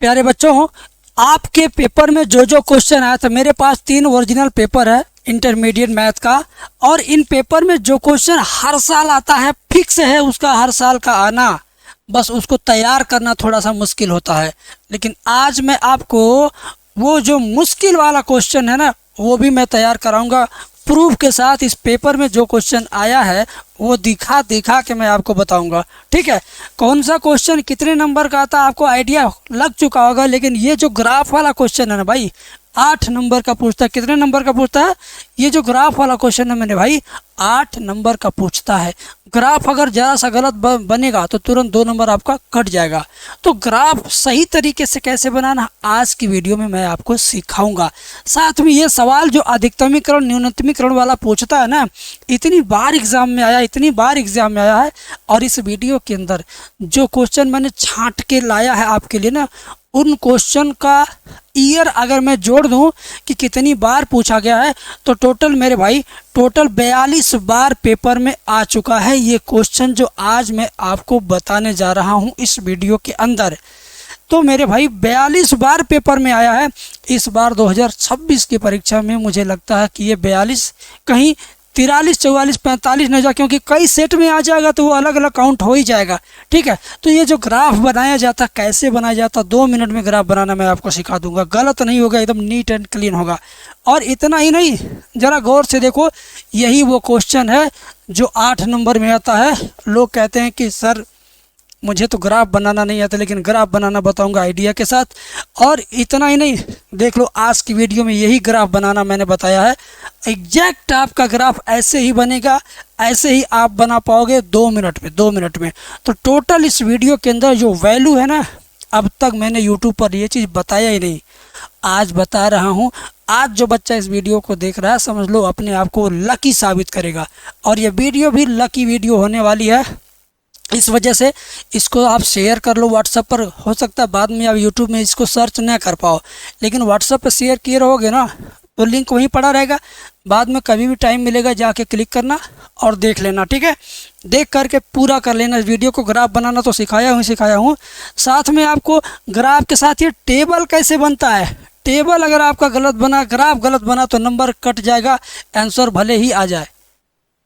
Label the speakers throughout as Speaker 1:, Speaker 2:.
Speaker 1: प्यारे बच्चों, आपके पेपर में जो जो क्वेश्चन आया था, मेरे पास 3 ओरिजिनल पेपर है इंटरमीडिएट मैथ का, और इन पेपर में जो क्वेश्चन हर साल आता है, फिक्स है उसका हर साल का आना, बस उसको तैयार करना थोड़ा सा मुश्किल होता है। लेकिन आज मैं आपको वो जो मुश्किल वाला क्वेश्चन है ना, वो भी मैं तैयार कराऊंगा प्रूफ के साथ। इस पेपर में जो क्वेश्चन आया है वो दिखा के मैं आपको बताऊंगा, ठीक है। कौन सा क्वेश्चन कितने नंबर का आता है आपको आइडिया लग चुका होगा, लेकिन ये जो ग्राफ वाला क्वेश्चन है ना भाई, 8 नंबर का पूछता है। कितने नंबर का पूछता है? ये जो ग्राफ वाला क्वेश्चन है मैंने भाई 8 नंबर का पूछता है। ग्राफ अगर ज़रा सा गलत बनेगा तो तुरंत 2 नंबर आपका कट जाएगा। तो ग्राफ सही तरीके से कैसे बनाना आज की वीडियो में मैं आपको सिखाऊंगा। साथ में ये सवाल जो अधिकतमीकरण न्यूनतमीकरण वाला पूछता है ना, इतनी बार एग्जाम में आया है। और इस वीडियो के अंदर जो क्वेश्चन मैंने छांट के लाया है आपके लिए ना, उन क्वेश्चन का ईयर अगर मैं जोड़ दूं कि कितनी बार पूछा गया है, तो टोटल मेरे भाई 42 बार पेपर में आ चुका है ये क्वेश्चन जो आज मैं आपको बताने जा रहा हूं इस वीडियो के अंदर। तो मेरे भाई 42 बार पेपर में आया है। इस बार 2026 की परीक्षा में मुझे लगता है कि ये 42 कहीं 43, 44, 45 न जा, क्योंकि कई सेट में आ जाएगा तो वो अलग अलग काउंट हो ही जाएगा, ठीक है। तो ये जो ग्राफ बनाया जाता, कैसे बनाया जाता, 2 मिनट में ग्राफ बनाना मैं आपको सिखा दूंगा। गलत नहीं होगा, एकदम नीट एंड क्लीन होगा। और इतना ही नहीं, ज़रा गौर से देखो, यही वो क्वेश्चन है जो 8 नंबर में आता है। लोग कहते हैं कि सर मुझे तो ग्राफ बनाना नहीं आता, लेकिन ग्राफ बनाना बताऊंगा आइडिया के साथ। और इतना ही नहीं, देख लो आज की वीडियो में यही ग्राफ बनाना मैंने बताया है। एग्जैक्ट आपका ग्राफ ऐसे ही बनेगा, ऐसे ही आप बना पाओगे 2 मिनट में। तो टोटल इस वीडियो के अंदर जो वैल्यू है ना, अब तक मैंने यूट्यूब पर ये चीज़ बताया ही नहीं, आज बता रहा हूँ। आज जो बच्चा इस वीडियो को देख रहा है, समझ लो अपने आप को लकी साबित करेगा। और ये वीडियो भी लकी वीडियो होने वाली है। इस वजह से इसको आप शेयर कर लो व्हाट्सएप पर। हो सकता है बाद में आप यूट्यूब में इसको सर्च ना कर पाओ, लेकिन व्हाट्सएप पर शेयर किए रहोगे ना, तो लिंक वहीं पड़ा रहेगा। बाद में कभी भी टाइम मिलेगा जाके क्लिक करना और देख लेना, ठीक है। देख करके पूरा कर लेना इस वीडियो को। ग्राफ बनाना तो सिखाया हूँ। साथ में आपको ग्राफ के साथ ये टेबल कैसे बनता है। टेबल अगर आपका गलत बना, ग्राफ गलत बना, तो नंबर कट जाएगा, आंसर भले ही आ जाए।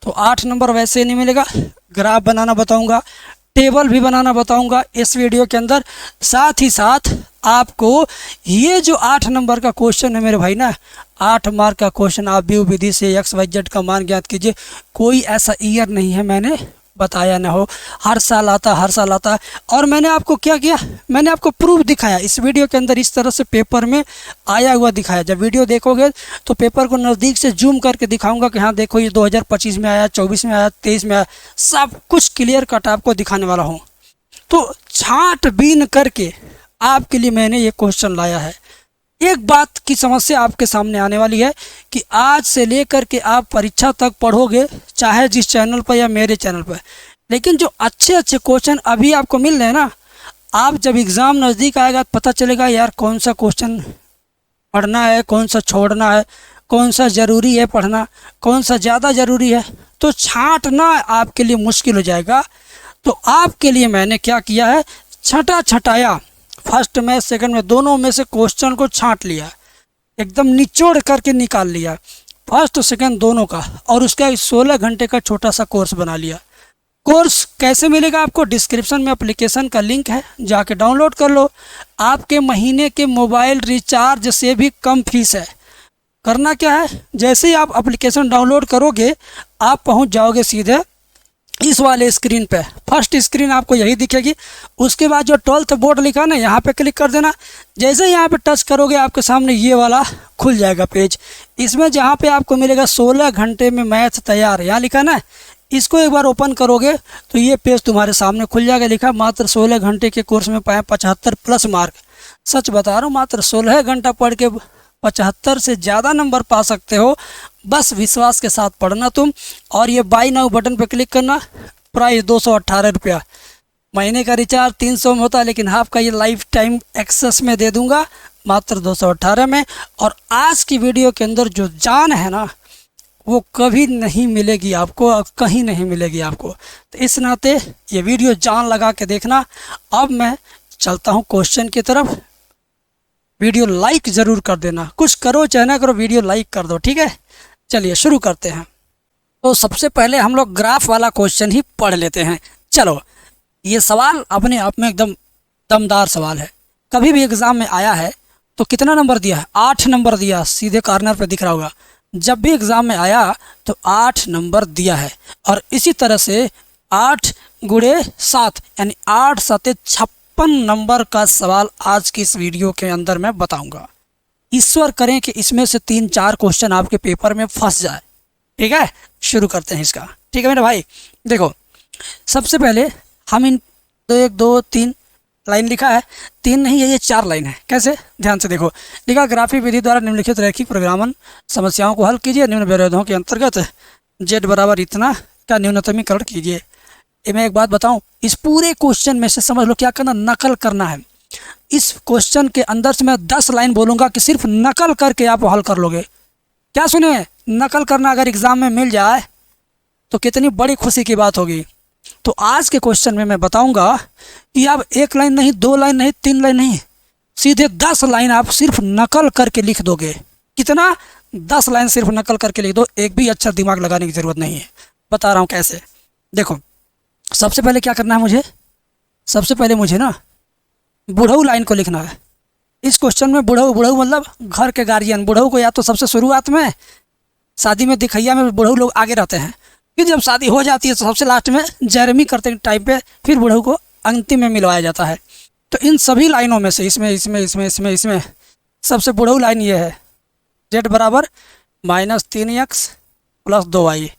Speaker 1: तो 8 नंबर वैसे नहीं मिलेगा। ग्राफ बनाना बताऊंगा, टेबल भी बनाना बताऊंगा इस वीडियो के अंदर। साथ ही साथ आपको ये जो 8 नंबर का क्वेश्चन है मेरे भाई ना, 8 मार्क का क्वेश्चन, आप व्यू विधि से XYZ का मान ज्ञात कीजिए। कोई ऐसा ईयर नहीं है मैंने बताया ना हो, हर साल आता। और मैंने आपको क्या किया, मैंने आपको प्रूफ दिखाया इस वीडियो के अंदर। इस तरह से पेपर में आया हुआ दिखाया। जब वीडियो देखोगे तो पेपर को नज़दीक से जूम करके दिखाऊंगा कि हाँ देखो ये 2025 में आया, 24 में आया, 23 में आया, सब कुछ क्लियर कट आपको दिखाने वाला हूँ। तो छांट-बीन करके आपके लिए मैंने ये क्वेश्चन लाया है। एक बात की समस्या आपके सामने आने वाली है कि आज से लेकर के आप परीक्षा तक पढ़ोगे, चाहे जिस चैनल पर या मेरे चैनल पर, लेकिन जो अच्छे क्वेश्चन अभी आपको मिल रहे हैं ना, आप जब एग्ज़ाम नज़दीक आएगा तो पता चलेगा यार कौन सा क्वेश्चन पढ़ना है, कौन सा छोड़ना है, कौन सा ज़रूरी है पढ़ना, कौन सा ज़्यादा ज़रूरी है। तो छांटना आपके लिए मुश्किल हो जाएगा। तो आपके लिए मैंने क्या किया है, छटाया, फर्स्ट में सेकंड में दोनों में से क्वेश्चन को छांट लिया, एकदम निचोड़ करके निकाल लिया, फर्स्ट सेकंड दोनों का। और उसका 16 घंटे का छोटा सा कोर्स बना लिया। कोर्स कैसे मिलेगा आपको? डिस्क्रिप्शन में एप्लीकेशन का लिंक है, जाके डाउनलोड कर लो। आपके महीने के मोबाइल रिचार्ज से भी कम फीस है। करना क्या है, जैसे ही आप एप्लीकेशन डाउनलोड करोगे आप पहुंच जाओगे सीधे इस वाले स्क्रीन पे। फर्स्ट स्क्रीन आपको यही दिखेगी। उसके बाद जो 12th बोर्ड लिखा ना, यहाँ पे क्लिक कर देना। जैसे ही यहाँ पे टच करोगे आपके सामने ये वाला खुल जाएगा पेज। इसमें जहाँ पे आपको मिलेगा 16 घंटे में मैथ तैयार, यहाँ लिखा ना, इसको एक बार ओपन करोगे तो ये पेज तुम्हारे सामने खुल जाएगा। लिखा मात्र 16 घंटे के कोर्स में पाए 75+ मार्क। सच बता रहा हूँ, मात्र 16 घंटा पढ़ के 75 से ज़्यादा नंबर पा सकते हो। बस विश्वास के साथ पढ़ना तुम। और ये बाय नाउ बटन पे क्लिक करना। प्राइस 218 रुपया। महीने का रिचार्ज 300 में होता है, लेकिन आपका ये लाइफ टाइम एक्सेस में दे दूंगा मात्र 218 में। और आज की वीडियो के अंदर जो जान है ना, वो कभी नहीं मिलेगी आपको, कहीं नहीं मिलेगी आपको। तो इस नाते ये वीडियो जान लगा के देखना। अब मैं चलता हूँ क्वेश्चन की तरफ। वीडियो लाइक ज़रूर कर देना, कुछ करो चाहे ना करो वीडियो लाइक कर दो, ठीक है। चलिए शुरू करते हैं। तो सबसे पहले हम लोग ग्राफ वाला क्वेश्चन ही पढ़ लेते हैं। चलो, ये सवाल अपने आप में एकदम दमदार सवाल है। कभी भी एग्ज़ाम में आया है तो कितना नंबर दिया है? 8 नंबर दिया, सीधे कॉर्नर पे दिख रहा होगा। जब भी एग्ज़ाम में आया तो 8 नंबर दिया है। और इसी तरह से 8 गुणे 7 यानी 8 सते 56 नंबर का सवाल आज की इस वीडियो के अंदर मैं बताऊंगा। ईश्वर करें कि इसमें से 3-4 क्वेश्चन आपके पेपर में फंस जाए, ठीक है। शुरू करते हैं इसका, ठीक है मेरे भाई। देखो, सबसे पहले हम इन 1 2 3 लाइन लिखा है, 3 नहीं है, ये 4 लाइन है। कैसे? ध्यान से देखो, लिखा ग्राफिक विधि द्वारा निम्नलिखित रैखिक प्रोग्रामन समस्याओं को हल कीजिए। निम्न व्यवधानों के अंतर्गत z बराबर इतना का न्यूनतमीकरण कीजिए। ये मैं एक बात बताऊं, इस पूरे क्वेश्चन में से समझ लो क्या करना, नकल करना है। इस क्वेश्चन के अंदर से मैं 10 लाइन बोलूँगा कि सिर्फ नकल करके आप हल कर लोगे। क्या सुने? नकल करना अगर एग्ज़ाम में मिल जाए तो कितनी बड़ी खुशी की बात होगी। तो आज के क्वेश्चन में मैं बताऊंगा कि आप 1 लाइन नहीं, 2 लाइन नहीं, 3 लाइन नहीं, सीधे 10 लाइन आप सिर्फ नकल करके लिख दोगे। कितना? 10 लाइन सिर्फ नकल करके लिख दो। एक भी अच्छा दिमाग लगाने की ज़रूरत नहीं है। बता रहा हूँ कैसे। देखो, सबसे पहले क्या करना है मुझे? सबसे पहले मुझे ना बुढ़ऊ लाइन को लिखना है। इस क्वेश्चन में बुढ़ऊ मतलब घर के गार्जियन। बुढ़ऊ को या तो सबसे शुरुआत में, शादी में दिखैया में बुढ़ऊ लोग आगे रहते हैं, फिर जब शादी हो जाती है तो सबसे लास्ट में जरमी करते टाइम पे फिर बुढ़ऊ को अंतिम में मिलवाया जाता है। तो इन सभी लाइनों में से इसमें सबसे बुढ़ऊ लाइन ये है, z बराबर -3x + 2y।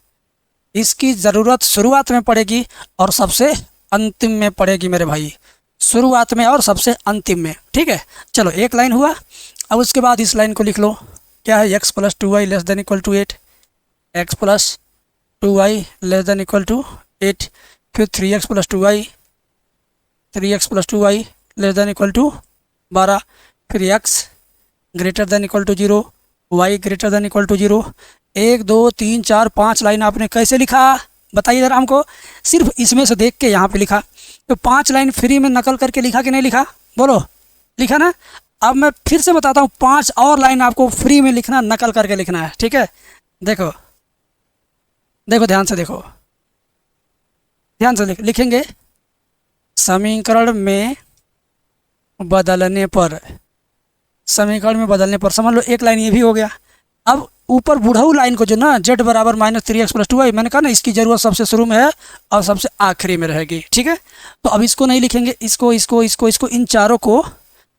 Speaker 1: इसकी ज़रूरत शुरुआत में पड़ेगी और सबसे अंतिम में पड़ेगी मेरे भाई, शुरुआत में और सबसे अंतिम में, ठीक है। चलो, 1 लाइन हुआ। अब उसके बाद इस लाइन को लिख लो, क्या है? x + 2y ≤ 8, x + 2y ≤ 8, फिर 3x + 2y ≤ 12, फिर x > 0, y > 0। 1 2 3 4 5 लाइन आपने कैसे लिखा? बताइए ज़रा हमको। सिर्फ इसमें से देख के यहाँ पे लिखा। तो 5 लाइन फ्री में नकल करके लिखा कि नहीं लिखा? बोलो, लिखा ना। अब मैं फिर से बताता हूँ, 5 और लाइन आपको फ्री में लिखना, नकल करके लिखना है, ठीक है। देखो देखो, ध्यान से देखो, ध्यान से लिखेंगे। समीकरण में बदलने पर, समीकरण में बदलने पर समझ लो 1 लाइन ये भी हो गया। अब ऊपर बुढ़ऊ लाइन को जो ना, z बराबर -3x + 2y, मैंने कहा ना इसकी ज़रूरत सबसे शुरू में है और सबसे आखिरी में रहेगी, ठीक है। तो अब इसको नहीं लिखेंगे, इसको इन चारों को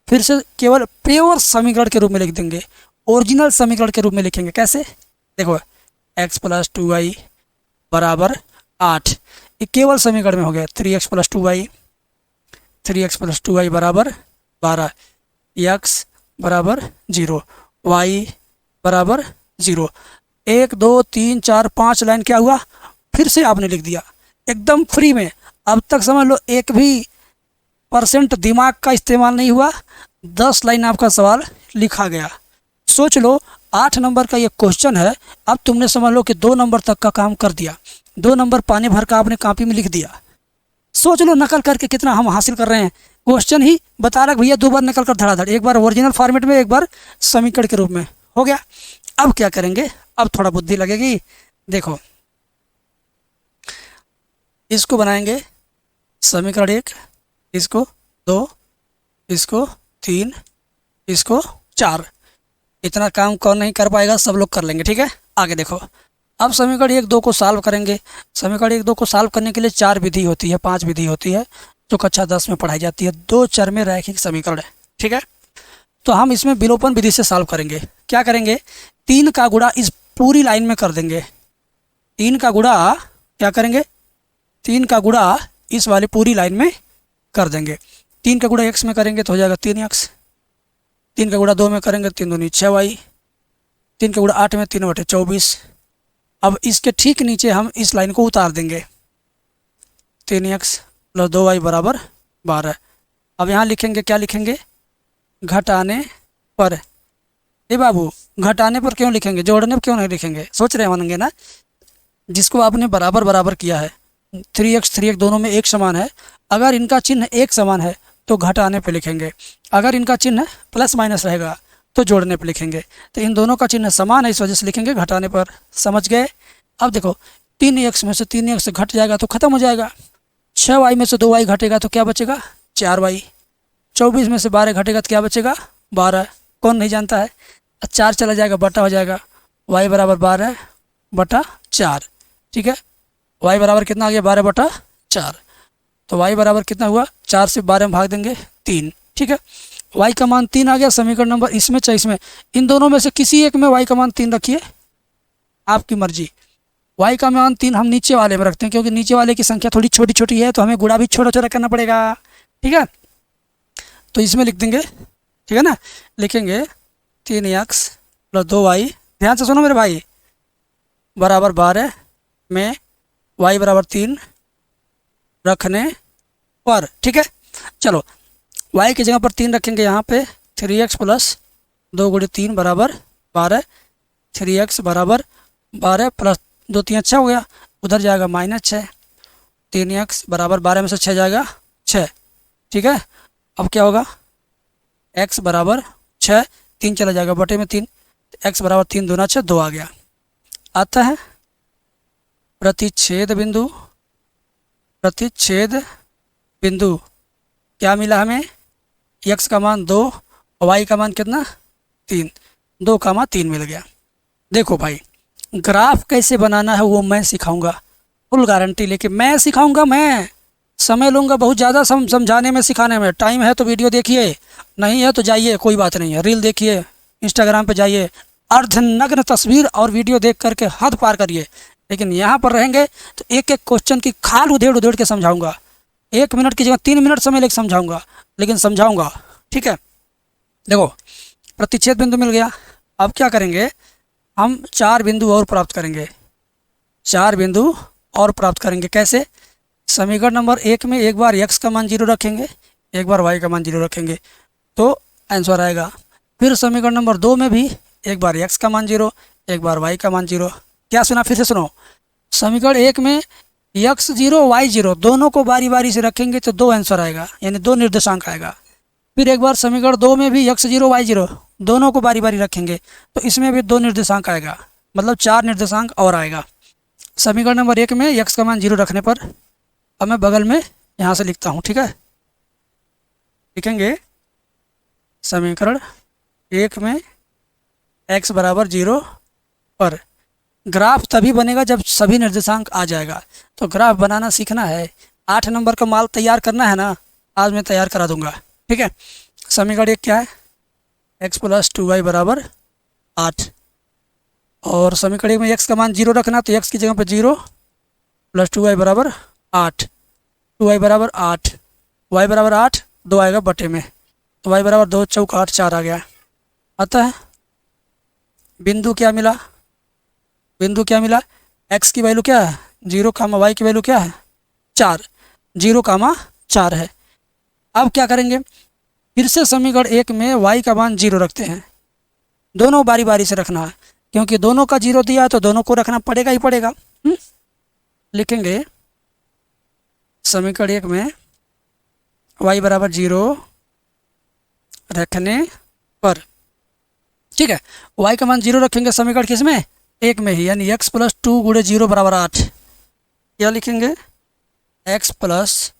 Speaker 1: फिर से केवल प्योर समीकरण के रूप में लिख देंगे, ओरिजिनल समीकरण के रूप में लिखेंगे। कैसे? देखो, x + 2y बराबर 8, ये केवल समीकरण में हो गया। 3x + 2y बराबर 12, x बराबर 0, y बराबर 0। 1 2 3 4 5 लाइन क्या हुआ? फिर से आपने लिख दिया एकदम फ्री में। अब तक समझ लो 1 भी % दिमाग का इस्तेमाल नहीं हुआ। 10 लाइन आपका सवाल लिखा गया। सोच लो, 8 नंबर का ये क्वेश्चन है। अब तुमने समझ लो कि 2 नंबर तक का काम कर दिया। 2 नंबर पानी भर का आपने कॉपी में लिख दिया। सोच लो नकल करके कितना हम हासिल कर रहे हैं। क्वेश्चन ही बता रहा भैया, 2 बार नकल कर धड़ाधड़, एक बार ओरिजिनल फॉर्मेट में, एक बार समीकरण के रूप में, हो गया। अब क्या करेंगे? अब थोड़ा बुद्धि लगेगी। देखो, इसको बनाएंगे समीकरण 1, इसको 2, इसको 3, इसको 4। इतना काम कौन नहीं कर पाएगा? सब लोग कर लेंगे, ठीक है। आगे देखो, अब समीकरण 1 2 को सॉल्व करेंगे। समीकरण 1 2 को सॉल्व करने के लिए 4 विधि होती है, 5 विधि होती है जो कक्षा 10 में पढ़ाई जाती है। 2 चर में रैखिक समीकरण है, ठीक है। तो हम इसमें विलोपन विधि से सॉल्व करेंगे। क्या करेंगे? 3 का गुणा इस पूरी लाइन में कर देंगे। 3 का गुणा क्या करेंगे? 3 का गुणा इस वाली पूरी लाइन में कर देंगे। 3 का गुणा x में करेंगे तो हो जाएगा 3x। 3 का गुणा 2 में करेंगे 3 दूनी 6y। 3 का गुणा 8 में 3/24। अब इसके ठीक नीचे हम इस लाइन को उतार देंगे, 3x + 2y बराबर 12। अब यहाँ लिखेंगे, क्या लिखेंगे? घटाने पर। ए बाबू, घटाने पर क्यों लिखेंगे? जोड़ने पर क्यों नहीं लिखेंगे? सोच रहे होंगे ना। जिसको आपने बराबर बराबर किया है, 3x 3x दोनों में एक समान है। अगर इनका चिन्ह एक समान है तो घटाने पे लिखेंगे। अगर इनका चिन्ह प्लस माइनस रहेगा तो जोड़ने पे लिखेंगे। तो इन दोनों का चिन्ह समान है, इस वजह से लिखेंगे घटाने पर। समझ गए? अब देखो 3x में से 3x घट जाएगा तो खत्म हो जाएगा। 6y में से 2y घटेगा तो क्या बचेगा? 4y। 24 में से 12 घटेगा तो क्या बचेगा? 12। कौन नहीं जानता है? 4 चला जाएगा, बटा हो जाएगा, y बराबर 12 बटा 4। ठीक है, y बराबर कितना आ गया? 12 बटा 4। तो y बराबर कितना हुआ? 4 से 12 में भाग देंगे 3। ठीक है, y का मान 3 आ गया। समीकरण नंबर इसमें चाहे इसमें, इन दोनों में से किसी एक में y का मान 3 रखिए, आपकी मर्जी। y का मान 3 हम नीचे वाले में रखते हैं, क्योंकि नीचे वाले की संख्या थोड़ी छोटी छोटी है, तो हमें गुणा भी छोटा छोटा करना पड़ेगा। ठीक है, तो इसमें लिख देंगे। ठीक है ना, लिखेंगे 3x प्लस 2y, ध्यान से सुनो मेरे भाई, बराबर 12 में y बराबर 3 रखने पर। ठीक है, चलो y की जगह पर 3 रखेंगे, यहाँ पे 3x प्लस 2 गुणे 3 बराबर 12। 3x बराबर 12 प्लस 2 3 अच्छा हो गया, उधर जाएगा -6। 3x बराबर 12 में से 6 जाएगा 6। ठीक है, अब क्या होगा? x बराबर 6, 3 चला जाएगा बटे में 3, x बराबर 3 दूना 6, 2 आ गया। आता है प्रतिच्छेद बिंदु। प्रतिच्छेद बिंदु क्या मिला हमें? x का मान 2 और y का मान कितना? 3। 2 का मान 3 मिल गया। देखो भाई, ग्राफ कैसे बनाना है वो मैं सिखाऊंगा, फुल गारंटी लेके मैं सिखाऊंगा। मैं समय लूँगा बहुत ज़्यादा समझाने में, सिखाने में। टाइम है तो वीडियो देखिए, नहीं है तो जाइए, कोई बात नहीं है, रील देखिए, इंस्टाग्राम पे जाइए, अर्धनग्न तस्वीर और वीडियो देख करके हद पार करिए। लेकिन यहाँ पर रहेंगे तो एक एक क्वेश्चन की खाल उधेड़ उधेड़ के समझाऊंगा। 1 मिनट की जगह 3 मिनट समय लेकर समझाऊंगा, लेकिन समझाऊंगा। ठीक है, देखो प्रतिच्छेद बिंदु मिल गया। अब क्या करेंगे? हम 4 बिंदु और प्राप्त करेंगे। 4 बिंदु और प्राप्त करेंगे। कैसे? समीकरण नंबर 1 में एक बार x का मान 0 रखेंगे, एक बार y का मान 0 रखेंगे, तो आंसर आएगा। फिर समीकरण नंबर 2 में भी एक बार x का मान 0, एक बार y का मान 0। क्या सुना? फिर से सुनो। समीकरण 1 में x 0 y 0 दोनों को बारी बारी से रखेंगे तो 2 आंसर आएगा, यानी 2 निर्देशांक आएगा। फिर एक बार समीकरण 2 में भी x 0 y 0 दोनों को बारी बारी रखेंगे तो इसमें भी 2 निर्देशांक आएगा, मतलब 4 निर्देशांक और आएगा। समीकरण नंबर 1 में x का मान 0 रखने पर, अब मैं बगल में यहाँ से लिखता हूँ। ठीक है, लिखेंगे समीकरण 1 में x बराबर 0 पर। ग्राफ तभी बनेगा जब सभी निर्देशांक आ जाएगा। तो ग्राफ बनाना सीखना है, 8 नंबर का माल तैयार करना है ना, आज मैं तैयार करा दूंगा। ठीक है, समीकरण 1 क्या है? x प्लस 2y बराबर 8, और समीकरण 1 में x का मान 0 रखना, तो x की जगह पर 0 प्लस 2y बराबर 8, 2y बराबर 8, y बराबर 8, 2 आएगा बटे में, तो y बराबर 2 चौका 8, 4 आ गया। आता है बिंदु क्या मिला? बिंदु क्या मिला? x की वैल्यू क्या है? 0, y की वैल्यू क्या है? 4, 0, 4 है। अब क्या करेंगे? फिर से समीकरण 1 में y का मान 0 रखते हैं। दोनों बारी बारी से रखना है, क्योंकि दोनों का 0 दिया है तो दोनों को रखना पड़ेगा ही पड़ेगा। लिखेंगे समीकरण 1 में y बराबर 0 रखने पर। ठीक है, y का मान 0 रखेंगे समीकरण किस में? 1 में ही, यानी x प्लस 2 गुणे 0 बराबर 8। क्या लिखेंगे? x प्लस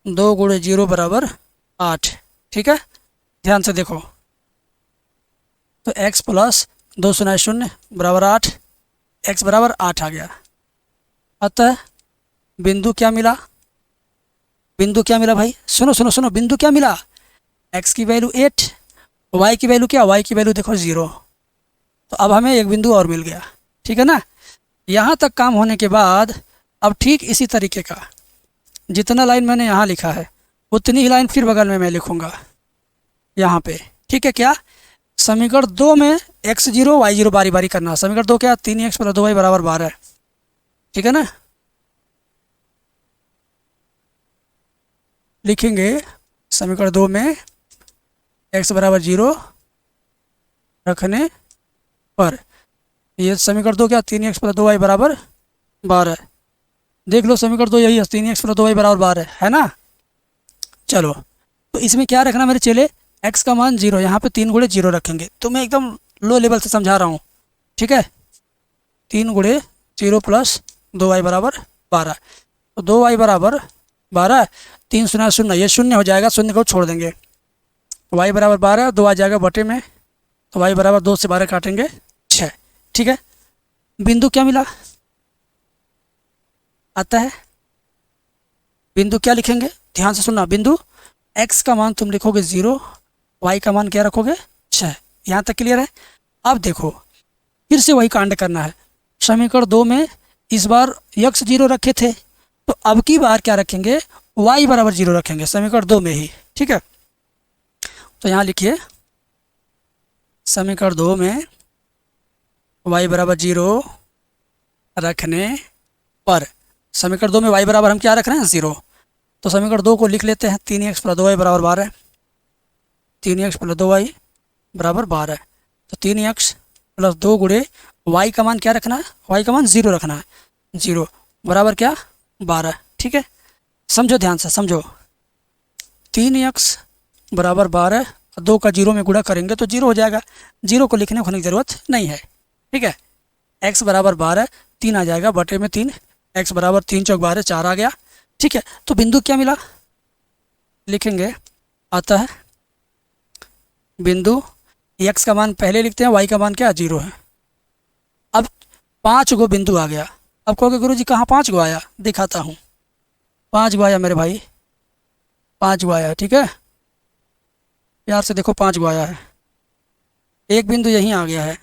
Speaker 1: 2 गुणे 0 बराबर 8। ठीक है, ध्यान से देखो, तो x प्लस 2 शून्य 0 बराबर 8, x बराबर 8 आ गया। अतः बिंदु क्या मिला? बिंदु क्या मिला भाई? सुनो सुनो सुनो, बिंदु क्या मिला? x की वैल्यू 8, y की वैल्यू क्या? y की वैल्यू देखो 0। तो अब हमें एक बिंदु और मिल गया। ठीक है ना, यहाँ तक काम होने के बाद अब ठीक इसी तरीके का जितना लाइन मैंने यहाँ लिखा है उतनी ही लाइन फिर बगल में मैं लिखूँगा यहाँ पे। ठीक है, क्या? समीकरण 2 में x 0 y 0 बारी बारी करना। समीकरण 2 क्या? 3x प्लस 2y बराबर 12। ठीक है ना, लिखेंगे समीकरण 2 में x बराबर 0 रखने पर। ये समीकरण 2 क्या? 3x प्लस 2y बराबर 12। देख लो समीकरण 2 यही है, 3x प्लस 2y बराबर 12 है ना। चलो तो इसमें क्या रखना मेरे चेले, x का मान 0, यहाँ पे 3 गुणे 0 रखेंगे। तो मैं एकदम लो लेवल से समझा रहा हूँ, ठीक है। 3 गुणे 0 प्लस 2y बराबर 12, तो 2y बराबर 12, 3 शून्य शून्य, ये शून्य हो जाएगा, शून्य को छोड़ देंगे, y बराबर 12, 2 आ जाएगा बटे में, तो y बराबर 2 से 12 काटेंगे 6, ठीक है। बिंदु क्या मिला आता है, बिंदु क्या लिखेंगे, ध्यान से सुनना। बिंदु x का मान तुम लिखोगे 0, y का मान क्या रखोगे 6। यहाँ तक क्लियर है। अब देखो फिर से वही कांड करना है। समीकरण 2 में इस बार x 0 रखे थे, तो अब की बार क्या रखेंगे, y बराबर 0 रखेंगे समीकरण 2 में ही, ठीक है। तो यहाँ लिखिए समीकरण 2 में y बराबर 0 रखने पर, समीकरण 2 में y बराबर हम क्या रख रहे हैं 0, तो समीकरण 2 को लिख लेते हैं 3x प्लस 2y बराबर 12, 3x प्लस 2y बराबर 12, तो 3x प्लस 2 गुणे y का मान क्या रखना है, y का मान 0 रखना है, 0 बराबर क्या 12, ठीक है। समझो ध्यान से समझो, 3x बराबर 12, 2 का 0 में गुणा करेंगे तो 0 हो जाएगा, 0 को लिखने की ज़रूरत नहीं है, ठीक है। x बराबर 12, 3 आ जाएगा बटे में 3, x बराबर 3 चौक 12, 4 आ गया, ठीक है। तो बिंदु क्या मिला लिखेंगे, आता है बिंदु x का मान पहले लिखते हैं, y का मान क्या 0 है। अब 5 गो बिंदु आ गया। अब कहोगे गुरुजी कहाँ 5 गो आया, दिखाता हूँ। 5 गो आया मेरे भाई, 5 गो आया, ठीक है। प्यार से देखो 5 गो आया है। एक बिंदु यहीं आ गया है,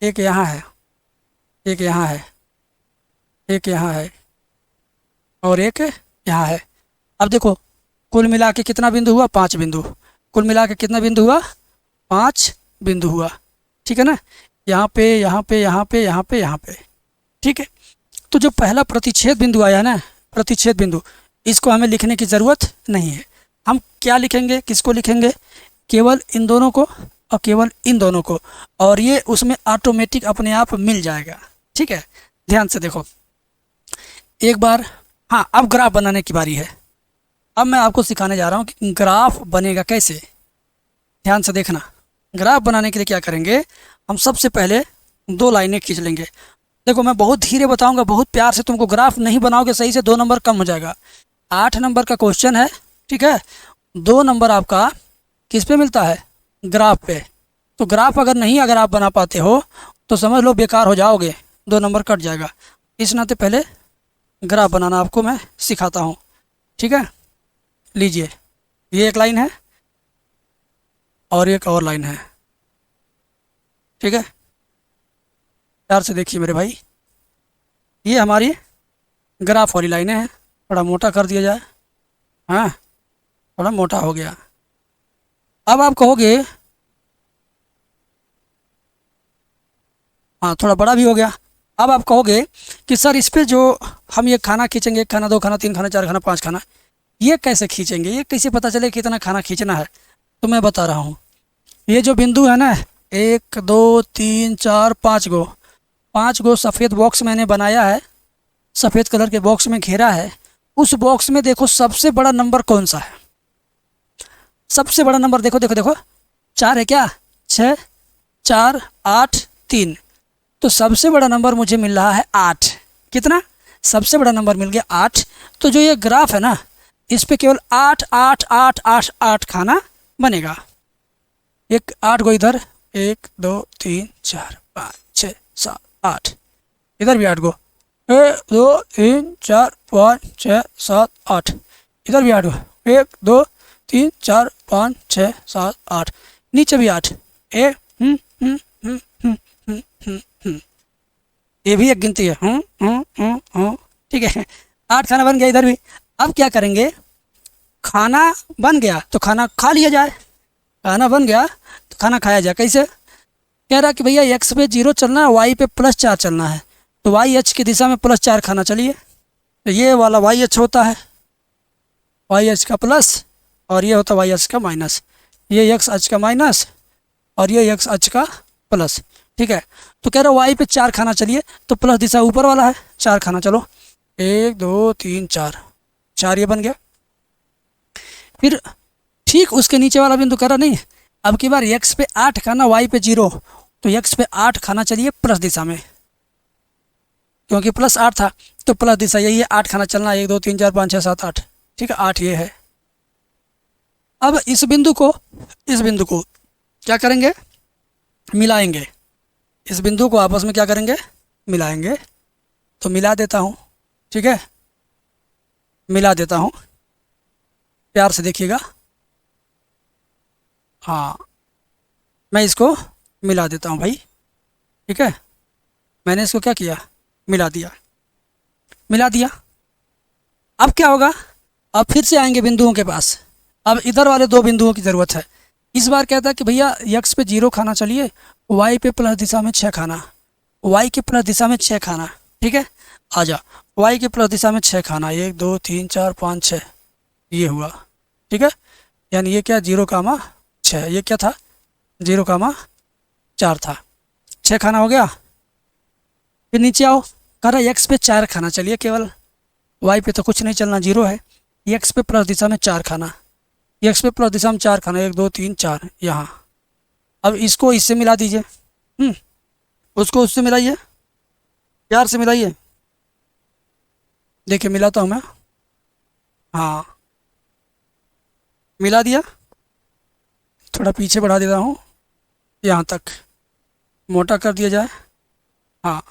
Speaker 1: एक यहाँ है, एक यहाँ है, एक यहाँ है और एक यहाँ है। अब देखो कुल मिला के कितना बिंदु हुआ, 5 बिंदु। कुल मिला के कितना बिंदु हुआ, 5 बिंदु हुआ, ठीक है ना। यहाँ पे यहाँ पे यहाँ पे यहाँ पे यहाँ पे, ठीक है। तो जो पहला प्रतिच्छेद बिंदु आया ना, प्रतिच्छेद बिंदु, इसको हमें लिखने की ज़रूरत नहीं है। हम क्या लिखेंगे, किसको लिखेंगे, केवल इन दोनों को और केवल इन दोनों को, और ये उसमें ऑटोमेटिक अपने आप मिल जाएगा, ठीक है। ध्यान से देखो एक बार, हाँ अब ग्राफ बनाने की बारी है। अब मैं आपको सिखाने जा रहा हूँ कि ग्राफ बनेगा कैसे। ध्यान से देखना, ग्राफ बनाने के लिए क्या करेंगे, हम सबसे पहले 2 लाइनें खींच लेंगे। देखो मैं बहुत धीरे बताऊंगा, बहुत प्यार से, तुमको ग्राफ नहीं बनाओगे सही से 2 नंबर कम हो जाएगा। 8 नंबर का क्वेश्चन है, ठीक है। 2 नंबर आपका किस पे मिलता है, ग्राफ पे। तो ग्राफ अगर आप बना पाते हो तो समझ लो बेकार हो जाओगे, 2 नंबर कट जाएगा। इस नाते पहले ग्राफ बनाना आपको मैं सिखाता हूँ, ठीक है। लीजिए ये एक लाइन है और एक और लाइन है, ठीक है। प्यार से देखिए मेरे भाई, ये हमारी ग्राफ वाली लाइनें हैं। थोड़ा मोटा कर दिया जाए, हाँ थोड़ा मोटा हो गया। अब आप कहोगे, हाँ थोड़ा बड़ा भी हो गया। अब आप कहोगे कि सर इस पे जो हम ये खाना खींचेंगे, 1 खाना 2 खाना 3 खाना 4 खाना 5 खाना, ये कैसे खींचेंगे, ये कैसे पता चले कितना खाना खींचना है। तो मैं बता रहा हूँ, ये जो बिंदु है ना, 1 2 3 4 5 गो सफ़ेद बॉक्स मैंने बनाया है, सफ़ेद कलर के बॉक्स में घेरा है। उस बॉक्स में देखो सबसे बड़ा नंबर कौन सा है, सबसे बड़ा नंबर देखो देखो देखो, 4 है क्या, 6 4 8 3, तो सबसे बड़ा नंबर मुझे मिल रहा है 8। कितना, सबसे बड़ा नंबर मिल गया 8। तो जो ये ग्राफ है ना, इस पे केवल 8 8 8 8 8 खाना बनेगा। एक 8 गो इधर, 1 2 3 4 5 6 7 8, इधर भी 8 गो, 1 2 3 4 5 6 7 8, इधर भी 8 गो, 1 2 3 4 5 6 7 8, नीचे भी 8। ये भी एक गिनती है, ठीक है। 8 खाना बन गया इधर भी। अब क्या करेंगे, खाना बन गया तो खाना खा लिया जाए, खाना बन गया तो खाना खाया जाए। कैसे, कह रहा कि भैया x पे 0 चलना है, y पे +4 चलना है, तो y h की दिशा में +4 खाना। चलिए, तो ये वाला y h होता है, y h का प्लस, और ये होता है y h का माइनस। ये x h का माइनस और ये x h का प्लस, ठीक है। तो कह रहा y पे 4 खाना। चलिए, तो प्लस दिशा ऊपर वाला है, 4 खाना। चलो 1 2 3 4, 4 ये बन गया। फिर ठीक उसके नीचे वाला बिंदु करा नहीं, अब की बार x पे 8 खाना, y पे 0, तो x पे 8 खाना चलिए प्लस दिशा में, क्योंकि प्लस 8 था तो प्लस दिशा यही है, 8 खाना चलना, 1 2 3 4 5 6 7 8, ठीक है, 8 ये है। अब इस बिंदु को क्या करेंगे, मिलाएंगे, इस बिंदु को आपस में क्या करेंगे, मिलाएंगे। तो मिला देता हूँ, ठीक है, मिला देता हूँ, प्यार से देखिएगा, हाँ मैं इसको मिला देता हूँ भाई, ठीक है, मैंने इसको क्या किया, मिला दिया, मिला दिया। अब क्या होगा, अब फिर से आएंगे बिंदुओं के पास, अब इधर वाले 2 बिंदुओं की ज़रूरत है। इस बार कहता है कि भैया x पे 0 खाना चलिए, y पे प्लस दिशा में 6 खाना, y के प्लस दिशा में 6 खाना, ठीक है, आजा, y के प्लस दिशा में 6 खाना, 1 2 3 4 5 6, ये हुआ, ठीक है, यानी ये क्या 0 कामा 6, ये क्या था 0 कामा 4 था, 6 खाना हो गया। फिर नीचे आओ, कह रहा x पे 4 खाना चलिए केवल, y पे तो कुछ नहीं चलना 0 है, x पे प्लस दिशा में 4 खाना, x पे प्लस दिशा में 4 खाना, 1 2 3 4 यहाँ। अब इसको इससे मिला दीजिए, उसको उससे मिलाइए, प्यार से मिलाइए, देखिए मिलाता हूँ मैं, हाँ मिला दिया, थोड़ा पीछे बढ़ा देता हूँ, यहाँ तक मोटा कर दिया जाए, हाँ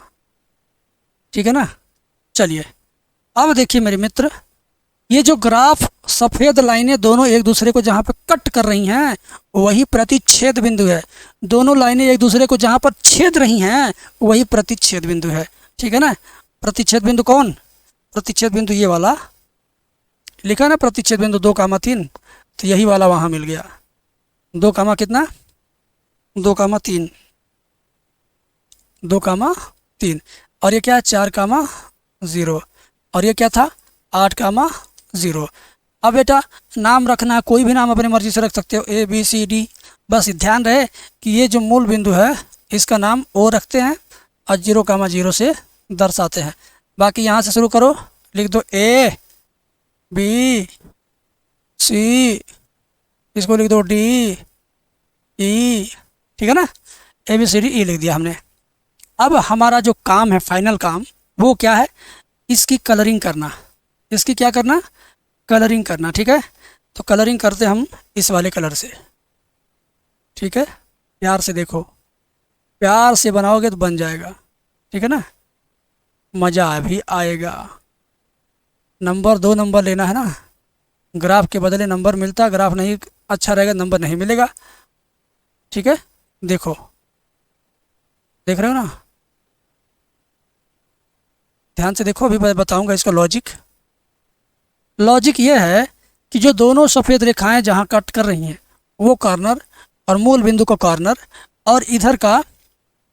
Speaker 1: ठीक है ना। चलिए अब देखिए मेरे मित्र, ये जो ग्राफ सफ़ेद लाइनें दोनों एक दूसरे को जहाँ पे कट कर रही हैं वही प्रतिच्छेद बिंदु है, दोनों लाइनें एक दूसरे को जहाँ पर छेद रही हैं वही प्रतिच्छेद बिंदु है, ठीक है ना। प्रतिच्छेद बिंदु कौन, प्रतिच्छेद बिंदु ये वाला लिखा ना, प्रतिच्छेद बिंदु 2 कामा 3, तो यही वाला वहाँ मिल गया, 2 कामा कितना 2 कामा 3, 2 कामा 3, और ये क्या है 4 कामा 0, और ये क्या था 8 कामा 0। अब बेटा नाम रखना, कोई भी नाम अपनी मर्जी से रख सकते हो, A B C D, बस ध्यान रहे कि ये जो मूल बिंदु है इसका नाम O रखते हैं और 0 कामा 0 से दर्शाते हैं। बाकी यहाँ से शुरू करो, लिख दो A B C, इसको लिख दो D E, ठीक है ना, A B C D E लिख दिया हमने। अब हमारा जो काम है, फाइनल काम, वो क्या है, इसकी कलरिंग करना, इसकी क्या करना, कलरिंग करना, ठीक है। तो कलरिंग करते हम इस वाले कलर से, ठीक है, प्यार से देखो, प्यार से बनाओगे तो बन जाएगा, ठीक है ना, मज़ा भी आएगा। नंबर 2 नंबर लेना है ना, ग्राफ के बदले नंबर मिलता, ग्राफ नहीं अच्छा रहेगा नंबर नहीं मिलेगा, ठीक है। देखो, देख रहे हो ना, ध्यान से देखो, अभी मैं बताऊंगा इसका लॉजिक। लॉजिक ये है कि जो दोनों सफ़ेद रेखाएं जहां कट कर रही हैं वो कॉर्नर, और मूल बिंदु का कॉर्नर, और इधर का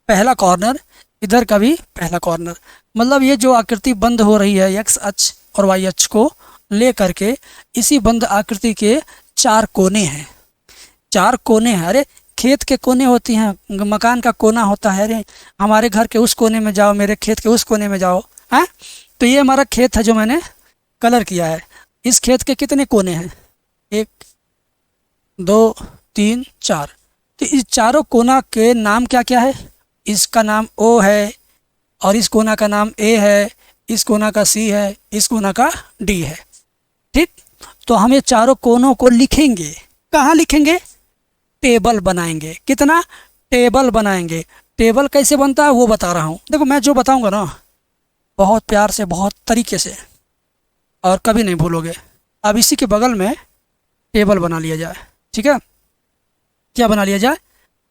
Speaker 1: पहला कॉर्नर, इधर का भी पहला कॉर्नर, मतलब ये जो आकृति बंद हो रही है x अक्ष और y अक्ष को ले करके, इसी बंद आकृति के 4 कोने हैं, 4 कोने हैं। अरे खेत के कोने होती हैं, मकान का कोना होता है, अरे हमारे घर के उस कोने में जाओ, मेरे खेत के उस कोने में जाओ, हैं। तो ये हमारा खेत है जो मैंने कलर किया है, इस खेत के कितने कोने हैं, 1 2 3 4, तो इस चारों कोना के नाम क्या क्या है, इसका नाम O है, और इस कोना का नाम A है, इस कोना का C है, इस कोना का D है, ठीक। तो हम ये चारों कोनों को लिखेंगे, कहाँ लिखेंगे, टेबल बनाएंगे, कितना, टेबल बनाएंगे। टेबल कैसे बनता है वो बता रहा हूँ, देखो मैं जो बताऊँगा ना बहुत प्यार से, बहुत तरीके से, और कभी नहीं भूलोगे। अब इसी के बगल में टेबल बना लिया जाए, ठीक है, क्या बना लिया जाए,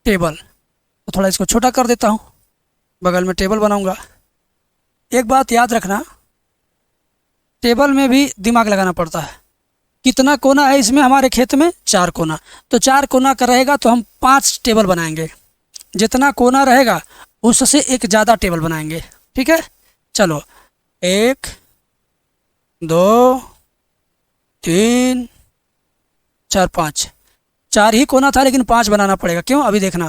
Speaker 1: टेबल। तो थोड़ा इसको छोटा कर देता हूँ, बगल में टेबल बनाऊंगा। एक बात याद रखना, टेबल में भी दिमाग लगाना पड़ता है। कितना कोना है इसमें, हमारे खेत में 4 कोना, तो 4 कोना का रहेगा तो हम 5 टेबल बनाएंगे, जितना कोना रहेगा उससे एक ज़्यादा टेबल बनाएंगे, ठीक है। चलो 1 2 3 4 5, 4 ही कोना था लेकिन 5 बनाना पड़ेगा, क्यों, अभी देखना।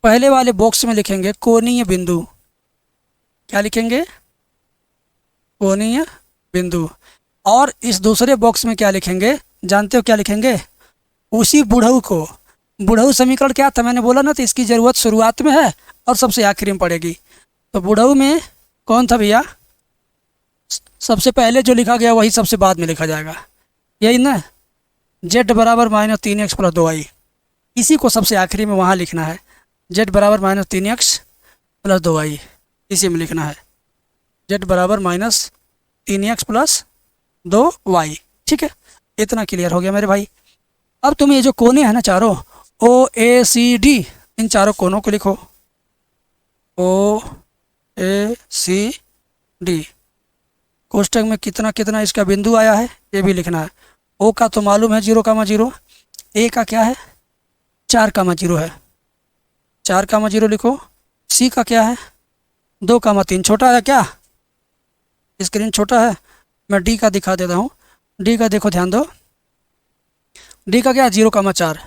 Speaker 1: पहले वाले बॉक्स में लिखेंगे कोणीय बिंदु, क्या लिखेंगे, कोणीय बिंदु। और इस दूसरे बॉक्स में क्या लिखेंगे, जानते हो क्या लिखेंगे? उसी बुढ़ऊ को। बुढ़ऊ समीकरण क्या था मैंने बोला ना, तो इसकी ज़रूरत शुरुआत में है और सबसे आखिरी में पड़ेगी। तो बुढ़ऊ में कौन था भैया? सबसे पहले जो लिखा गया वही सबसे बाद में लिखा जाएगा, यही ना, जेड बराबर -3x + 2y। इसी को सबसे आखिरी में वहाँ लिखना है, जेड बराबर -3x + 2y, इसी में लिखना है, जेड बराबर -3x + 2y। ठीक है, इतना क्लियर हो गया मेरे भाई। अब तुम ये जो कोने हैं ना चारों, ओ ए सी डी, इन चारों कोनों को लिखो, ओ ए सी डी। कोष्टक में कितना कितना इसका बिंदु आया है ये भी लिखना है। ओ का तो मालूम है 0,0, ए का क्या है 4,0 है, 4,0 लिखो। सी का क्या है 2,3, छोटा है क्या, स्क्रीन छोटा है, मैं डी का दिखा देता हूँ। डी का देखो, ध्यान दो, डी का क्या 0,4,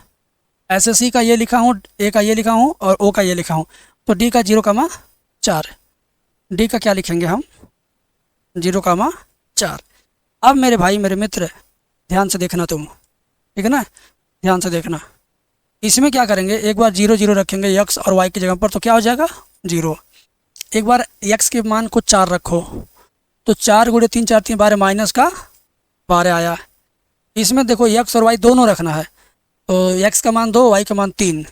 Speaker 1: ऐसे सी का ये लिखा हूँ, ए का ये लिखा हूँ और ओ का ये लिखा हूँ, तो डी का 0,4। डी का क्या लिखेंगे हम 0,4। अब मेरे भाई मेरे मित्र ध्यान से देखना तुम, ठीक है ना, ध्यान से देखना। इसमें क्या करेंगे, एक बार 0 0 रखेंगे x और y की जगह पर, तो क्या हो जाएगा 0। एक बार x के मान को 4 रखो, तो 4 × 3 4 3 12 माइनस का 12 आया। इसमें देखो x और y दोनों रखना है, तो x का मान 2, y का मान 3,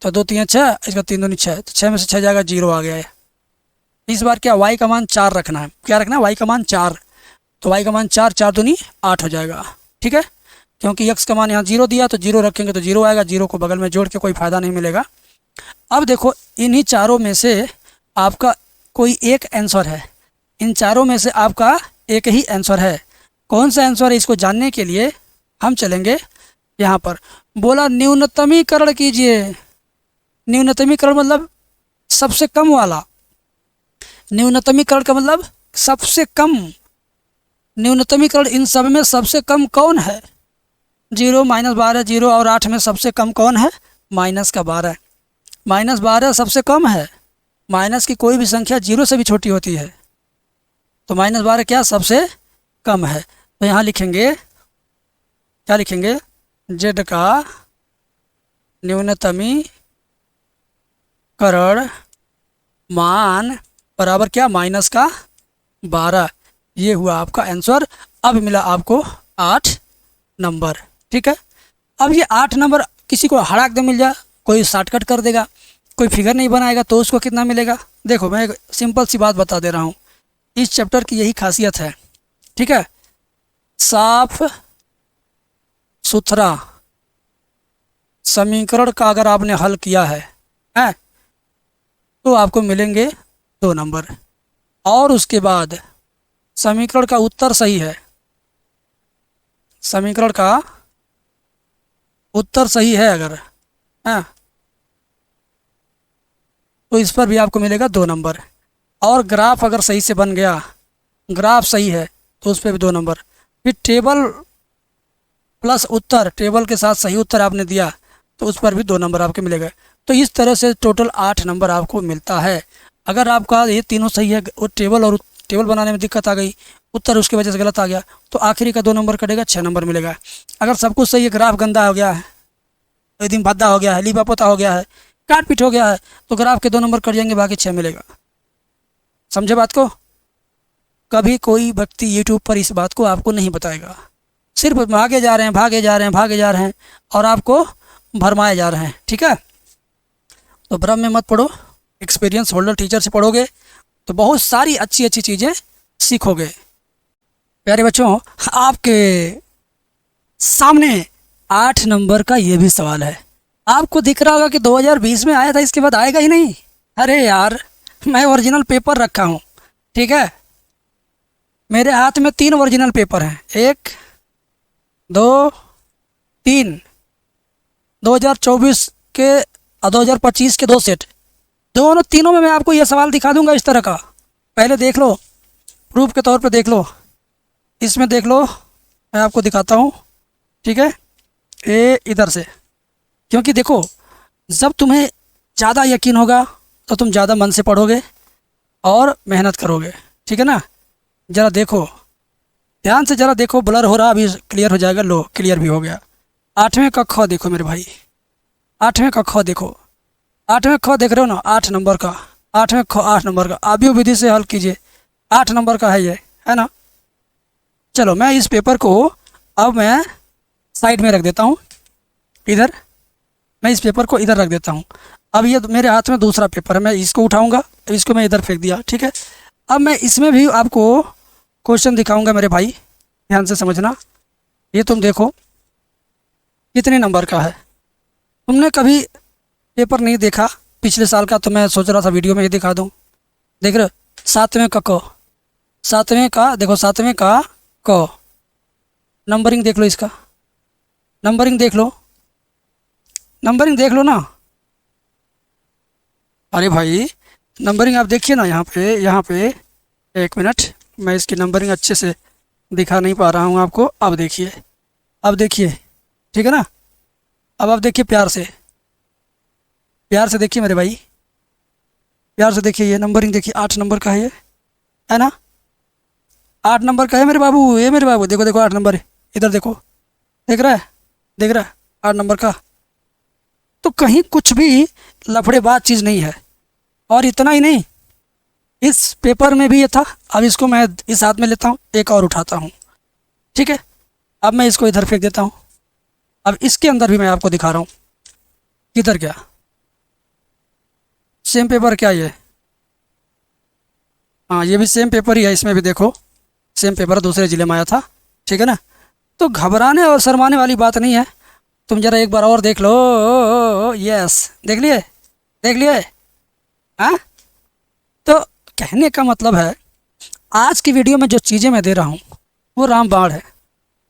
Speaker 1: तो 2 3 6, इसका 3 2 6, तो 6 में से 6 जाएगा 0 आ गया है। इस बार क्या y का मान 4 रखना है, क्या रखना है y का मान 4, तो y का मान 4 4 दूनी 8 हो जाएगा। ठीक है, क्योंकि x का मान यहाँ 0 दिया तो 0 रखेंगे तो 0 आएगा, 0 को बगल में जोड़ के कोई फ़ायदा नहीं मिलेगा। अब देखो इन्हीं चारों में से आपका कोई एक आंसर है, इन चारों में से आपका एक ही आंसर है। कौन सा आंसर है, इसको जानने के लिए हम चलेंगे यहाँ पर। बोला न्यूनतमीकरण कीजिए, न्यूनतमीकरण मतलब सबसे कम वाला, न्यूनतमीकरण का मतलब सबसे कम, न्यूनतमीकरण इन सब में सबसे कम कौन है, 0 -12, 0 और 8 में सबसे कम कौन है -12, -12 सबसे कम है। माइनस की कोई भी संख्या 0 से भी छोटी होती है, तो -12 क्या सबसे कम है। तो यहाँ लिखेंगे, क्या लिखेंगे, जेड का न्यूनतमीकरण मान बराबर क्या -12, ये हुआ आपका आंसर। अब मिला आपको 8 नंबर। ठीक है, अब ये 8 नंबर किसी को हड़ाक दे मिल जाए, कोई शॉर्टकट कर देगा, कोई फिगर नहीं बनाएगा, तो उसको कितना मिलेगा। देखो मैं एक सिंपल सी बात बता दे रहा हूँ, इस चैप्टर की यही खासियत है। ठीक है, साफ सुथरा समीकरण का अगर आपने हल किया है तो आपको मिलेंगे 2 नंबर, और उसके बाद समीकरण का उत्तर सही है, समीकरण का उत्तर सही है अगर, तो इस पर भी आपको मिलेगा 2 नंबर। और ग्राफ अगर सही से बन गया, ग्राफ सही है तो उस पर भी 2 नंबर। फिर टेबल प्लस उत्तर, टेबल के साथ सही उत्तर आपने दिया तो उस पर भी 2 नंबर आपके मिलेगा। तो इस तरह से टोटल 8 नंबर आपको मिलता है। अगर आपका ये तीनों सही है, वो टेबल बनाने में दिक्कत आ गई, उत्तर उसकी वजह से गलत आ गया, तो आखिरी का 2 नंबर कटेगा, 6 नंबर मिलेगा। अगर सब कुछ सही है, ग्राफ गंदा हो गया है, एकदम भद्दा हो गया है, लीपा पोता हो गया है, काट पीट हो गया है, तो ग्राफ के 2 नंबर कट जाएंगे, बाकी 6 मिलेगा। समझे बात को। कभी कोई व्यक्ति यूट्यूब पर इस बात को आपको नहीं बताएगा, सिर्फ भागे जा रहे हैं भागे जा रहे हैं भागे जा रहे हैं और आपको भरमाए जा रहे हैं। ठीक है, तो भ्रम में मत पड़ो, एक्सपीरियंस होल्डर टीचर से पढ़ोगे तो बहुत सारी अच्छी अच्छी चीज़ें सीखोगे। प्यारे बच्चों, आपके सामने 8 नंबर का ये भी सवाल है। आपको दिख रहा होगा कि 2020 में आया था, इसके बाद आएगा ही नहीं। अरे यार, मैं ओरिजिनल पेपर रखा हूँ। ठीक है, मेरे हाथ में 3 ओरिजिनल पेपर हैं, 1 2 3, 2024 के और 2025 के 2 सेट, तीनों में मैं आपको ये सवाल दिखा दूंगा इस तरह का। पहले देख लो, प्रूफ के तौर पे देख लो, इसमें देख लो, मैं आपको दिखाता हूँ। ठीक है, ये इधर से, क्योंकि देखो जब तुम्हें ज़्यादा यकीन होगा तो तुम ज़्यादा मन से पढ़ोगे और मेहनत करोगे। ठीक है ना, ज़रा देखो ध्यान से ज़रा देखो, ब्लर हो रहा, अभी क्लियर हो जाएगा। लो क्लियर भी हो गया। 8वें का ख देखो मेरे भाई, 8वें का ख देखो, 8वें ख देख रहे हो ना, 8 नंबर का, 8वें ख 8 नंबर का। आबियो विधि से हल कीजिए, 8 नंबर का है ये, है ना। चलो मैं इस पेपर को अब मैं साइड में रख देता हूँ, इधर मैं इस पेपर को इधर रख देता हूँ। अब ये मेरे हाथ में दूसरा पेपर है, मैं इसको उठाऊंगा, इसको मैं इधर फेंक दिया, ठीक है। अब मैं इसमें भी आपको क्वेश्चन दिखाऊंगा मेरे भाई, ध्यान से समझना। ये तुम देखो कितने नंबर का है। तुमने कभी पेपर नहीं देखा पिछले साल का, तो मैं सोच रहा था वीडियो में ये दिखा दूँ। देख रहे हो, 7वें का क, 7वें का देखो, 7वें का क, नंबरिंग देख लो, इसका नंबरिंग देख लो, नंबरिंग देख लो ना। अरे भाई नंबरिंग आप देखिए ना, यहाँ पे 1 मिनट, मैं इसकी नंबरिंग अच्छे से दिखा नहीं पा रहा हूँ आपको। अब देखिए, अब देखिए, ठीक है ना। अब आप देखिए, प्यार से, प्यार से देखिए मेरे भाई, प्यार से देखिए, ये नंबरिंग देखिए, 8 नंबर का है ना, 8 नंबर का है मेरे बाबू, ये मेरे बाबू देखो देखो 8 नंबर है, इधर देखो, देख रहा है, देख रहा है, 8 नंबर का। तो कहीं कुछ भी लफड़ेबाज चीज़ नहीं है। और इतना ही नहीं, इस पेपर में भी ये था। अब इसको मैं इस हाथ में लेता हूँ, एक और उठाता हूँ, ठीक है। अब मैं इसको इधर फेंक देता हूँ। अब इसके अंदर भी मैं आपको दिखा रहा हूँ, किधर क्या, सेम पेपर क्या ये, हाँ ये भी सेम पेपर ही है, इसमें भी देखो सेम पेपर, दूसरे ज़िले में आया था, ठीक है ना। तो घबराने और शर्माने वाली बात नहीं है। तुम ज़रा एक बार और देख लो। यस, देख लिए, देख लिए, हाँ। तो कहने का मतलब है, आज की वीडियो में जो चीज़ें मैं दे रहा हूँ वो रामबाण है।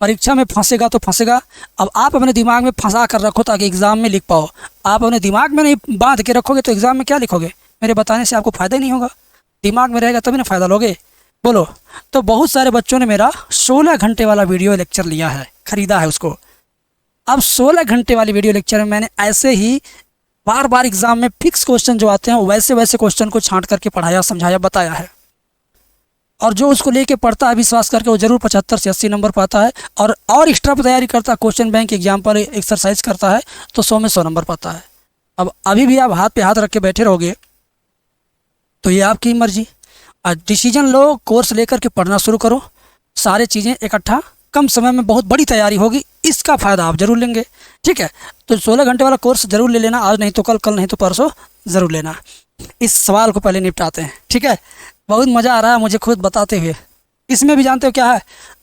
Speaker 1: परीक्षा में फंसेगा तो फंसेगा। अब आप अपने दिमाग में फंसा कर रखो ताकि एग्ज़ाम में लिख पाओ। आप अपने दिमाग में नहीं बांध के रखोगे तो एग्ज़ाम में क्या लिखोगे? मेरे बताने से आपको फ़ायदा ही नहीं होगा। दिमाग में रहेगा तभी ना फ़ायदा लोगे, बोलो। तो बहुत सारे बच्चों ने मेरा 16 घंटे वाला वीडियो लेक्चर लिया है, ख़रीदा है उसको। अब 16 घंटे वाली वीडियो लेक्चर में मैंने ऐसे ही बार बार एग्ज़ाम में फिक्स क्वेश्चन जो आते हैं वैसे वैसे क्वेश्चन को छांट करके पढ़ाया, समझाया, बताया है। और जो उसको लेके पढ़ता है विश्वास करके, वो ज़रूर 75 से 80 नंबर पाता है। और एक्स्ट्रा तैयारी करता है, क्वेश्चन बैंक एग्जाम पर एक्सरसाइज करता है तो 100 में 100 नंबर पाता है। अब अभी भी आप हाथ पे हाथ रख के बैठे रहोगे तो ये आपकी मर्जी। डिसीजन लो, कोर्स लेकर के पढ़ना शुरू करो, सारे चीज़ें इकट्ठा, कम समय में बहुत बड़ी तैयारी होगी, इसका फ़ायदा आप ज़रूर लेंगे, ठीक है। तो 16 घंटे वाला कोर्स ज़रूर ले लेना, आज नहीं तो कल, कल नहीं तो परसों ज़रूर लेना। इस सवाल को पहले निपटाते हैं, ठीक है। बहुत मज़ा आ रहा है मुझे खुद बताते हुए। इसमें भी जानते हो क्या है,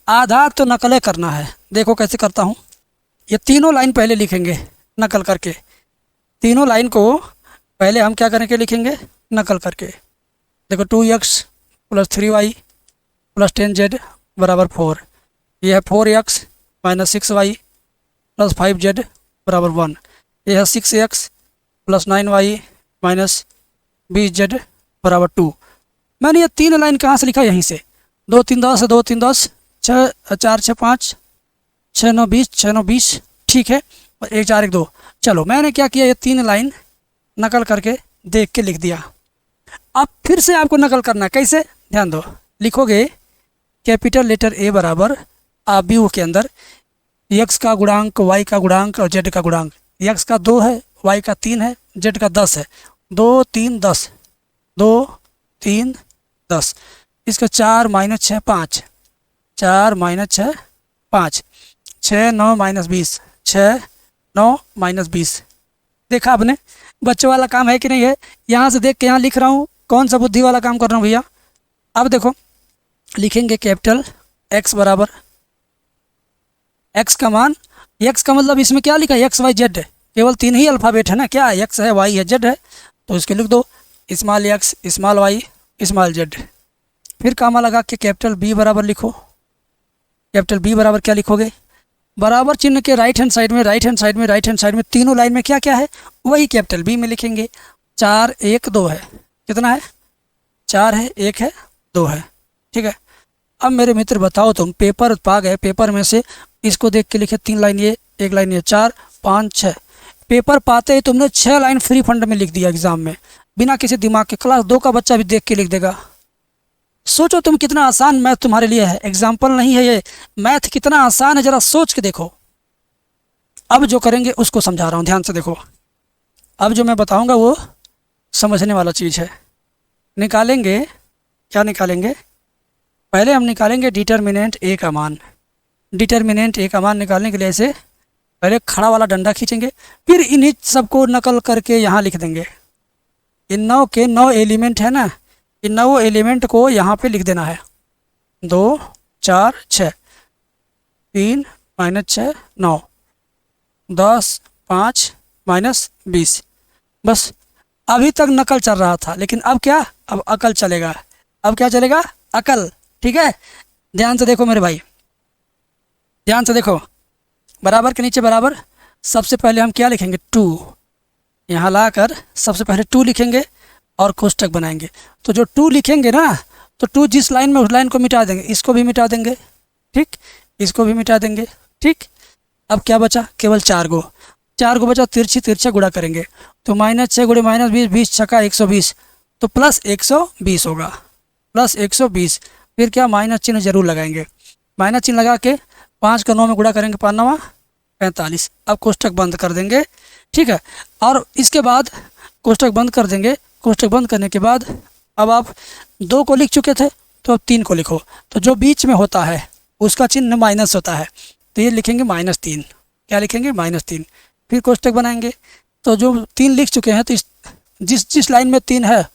Speaker 1: आधार तो नकलें करना है। देखो कैसे करता हूँ। ये तीनों लाइन पहले लिखेंगे नकल करके, तीनों लाइन को पहले हम क्या करेंगे, लिखेंगे नकल करके। देखो 2x + 3y + 10z = 4। ये है 4x - 6y + 5z = 1। ये है 6x + 9y - 20z = 2। मैंने ये 3 लाइन कहाँ से लिखा, यहीं से। 2 3 10, 2 3 10, 6 4 6 5, 6 9 20, 6 9 20, ठीक है। और 1 4 1 2। चलो मैंने क्या किया, ये 3 लाइन नकल करके देख के लिख दिया। अब फिर से आपको नकल करना है, कैसे, ध्यान दो। लिखोगे कैपिटल लेटर A बराबर आव्यूह के अंदर x का गुणांक, y का गुणांक और z का गुणांक। x का 2 है, y का 3 है, z का 10 है। 2 3 10, 2 3 10। इसका 4 - 6 5, 4 - 6 5, 6 9 - 20, 6 9 - 20। देखा आपने, बच्चों वाला काम है कि नहीं है। यहाँ से देख के यहाँ लिख रहा हूँ, कौन सा बुद्धि वाला काम कर रहा हूँ भैया। अब देखो लिखेंगे कैपिटल X बराबर, X का मान, X का मतलब इसमें क्या लिखा है, X Y Z, केवल 3 ही अल्फ़ाबेट है ना, क्या X है, Y है, Z है, तो इसके लिख दो small x, small y, small z। फिर कामा लगा के कैपिटल B बराबर लिखो। कैपिटल B बराबर क्या लिखोगे, बराबर चिन्ह के राइट हैंड साइड में, राइट हैंड साइड में, राइट हैंड साइड में, तीनों लाइन में क्या क्या है वही कैपिटल B में लिखेंगे। 4 1 2 है, कितना है, 4 है, 1 है, 2 है, ठीक है। अब मेरे मित्र बताओ, तुम पेपर पा गए, पेपर में से इसको देख के लिखे 3 लाइन ये, 1 लाइन ये, 4 5 6। पेपर पाते ही तुमने 6 लाइन फ्री फंड में लिख दिया एग्जाम में, बिना किसी दिमाग के। क्लास 2 का बच्चा भी देख के लिख देगा। सोचो तुम, कितना आसान मैथ तुम्हारे लिए है, एग्जाम्पल नहीं है ये, मैथ कितना आसान है, जरा सोच के देखो। अब जो करेंगे उसको समझा रहा हूँ, ध्यान से देखो। अब जो मैं बताऊंगा वो समझने वाला चीज़ है। निकालेंगे, क्या निकालेंगे? पहले हम निकालेंगे डिटर्मिनेंट ए का मान। डिटर्मिनेंट ए का मान निकालने के लिए ऐसे पहले खड़ा वाला डंडा खींचेंगे, फिर इन्हीं सबको नकल करके यहाँ लिख देंगे। इन 9 के 9 एलिमेंट है ना, इन 9 एलिमेंट को यहाँ पे लिख देना है। 2 4 6, 3 -6 9, 10 5 -20। बस अभी तक नकल चल रहा था, लेकिन अब क्या, अब अकल चलेगा। अब क्या चलेगा? अकल। ठीक है, ध्यान से देखो मेरे भाई, ध्यान से देखो। बराबर के नीचे बराबर, सबसे पहले हम क्या लिखेंगे? 2। यहाँ लाकर सबसे पहले 2 लिखेंगे और कोष्टक बनाएंगे। तो जो 2 लिखेंगे ना, तो 2 जिस लाइन में, उस लाइन को मिटा देंगे, इसको भी मिटा देंगे, ठीक, इसको भी मिटा देंगे, ठीक। अब क्या बचा? केवल 4 गो, 4 गो बचा, तिरछी तिरछा गुणा करेंगे। तो -6 गुणे -20, 20 छक्का 120, तो प्लस 120 होगा, प्लस 120। फिर क्या, माइनस चिन्ह जरूर लगाएंगे। माइनस चिन्ह लगा के 5 का 9 में गुणा करेंगे, 5 9 45। अब कोष्टक बंद कर देंगे, ठीक है। और इसके बाद कोष्टक बंद कर देंगे। कोष्टक बंद करने के बाद अब आप 2 को लिख चुके थे, तो अब 3 को लिखो। तो जो बीच में होता है उसका चिन्ह माइनस होता है, तो ये लिखेंगे -3। क्या लिखेंगे? -3। फिर कोष्टक बनाएंगे। तो जो 3 लिख चुके हैं, तो जिस जिस लाइन में 3 है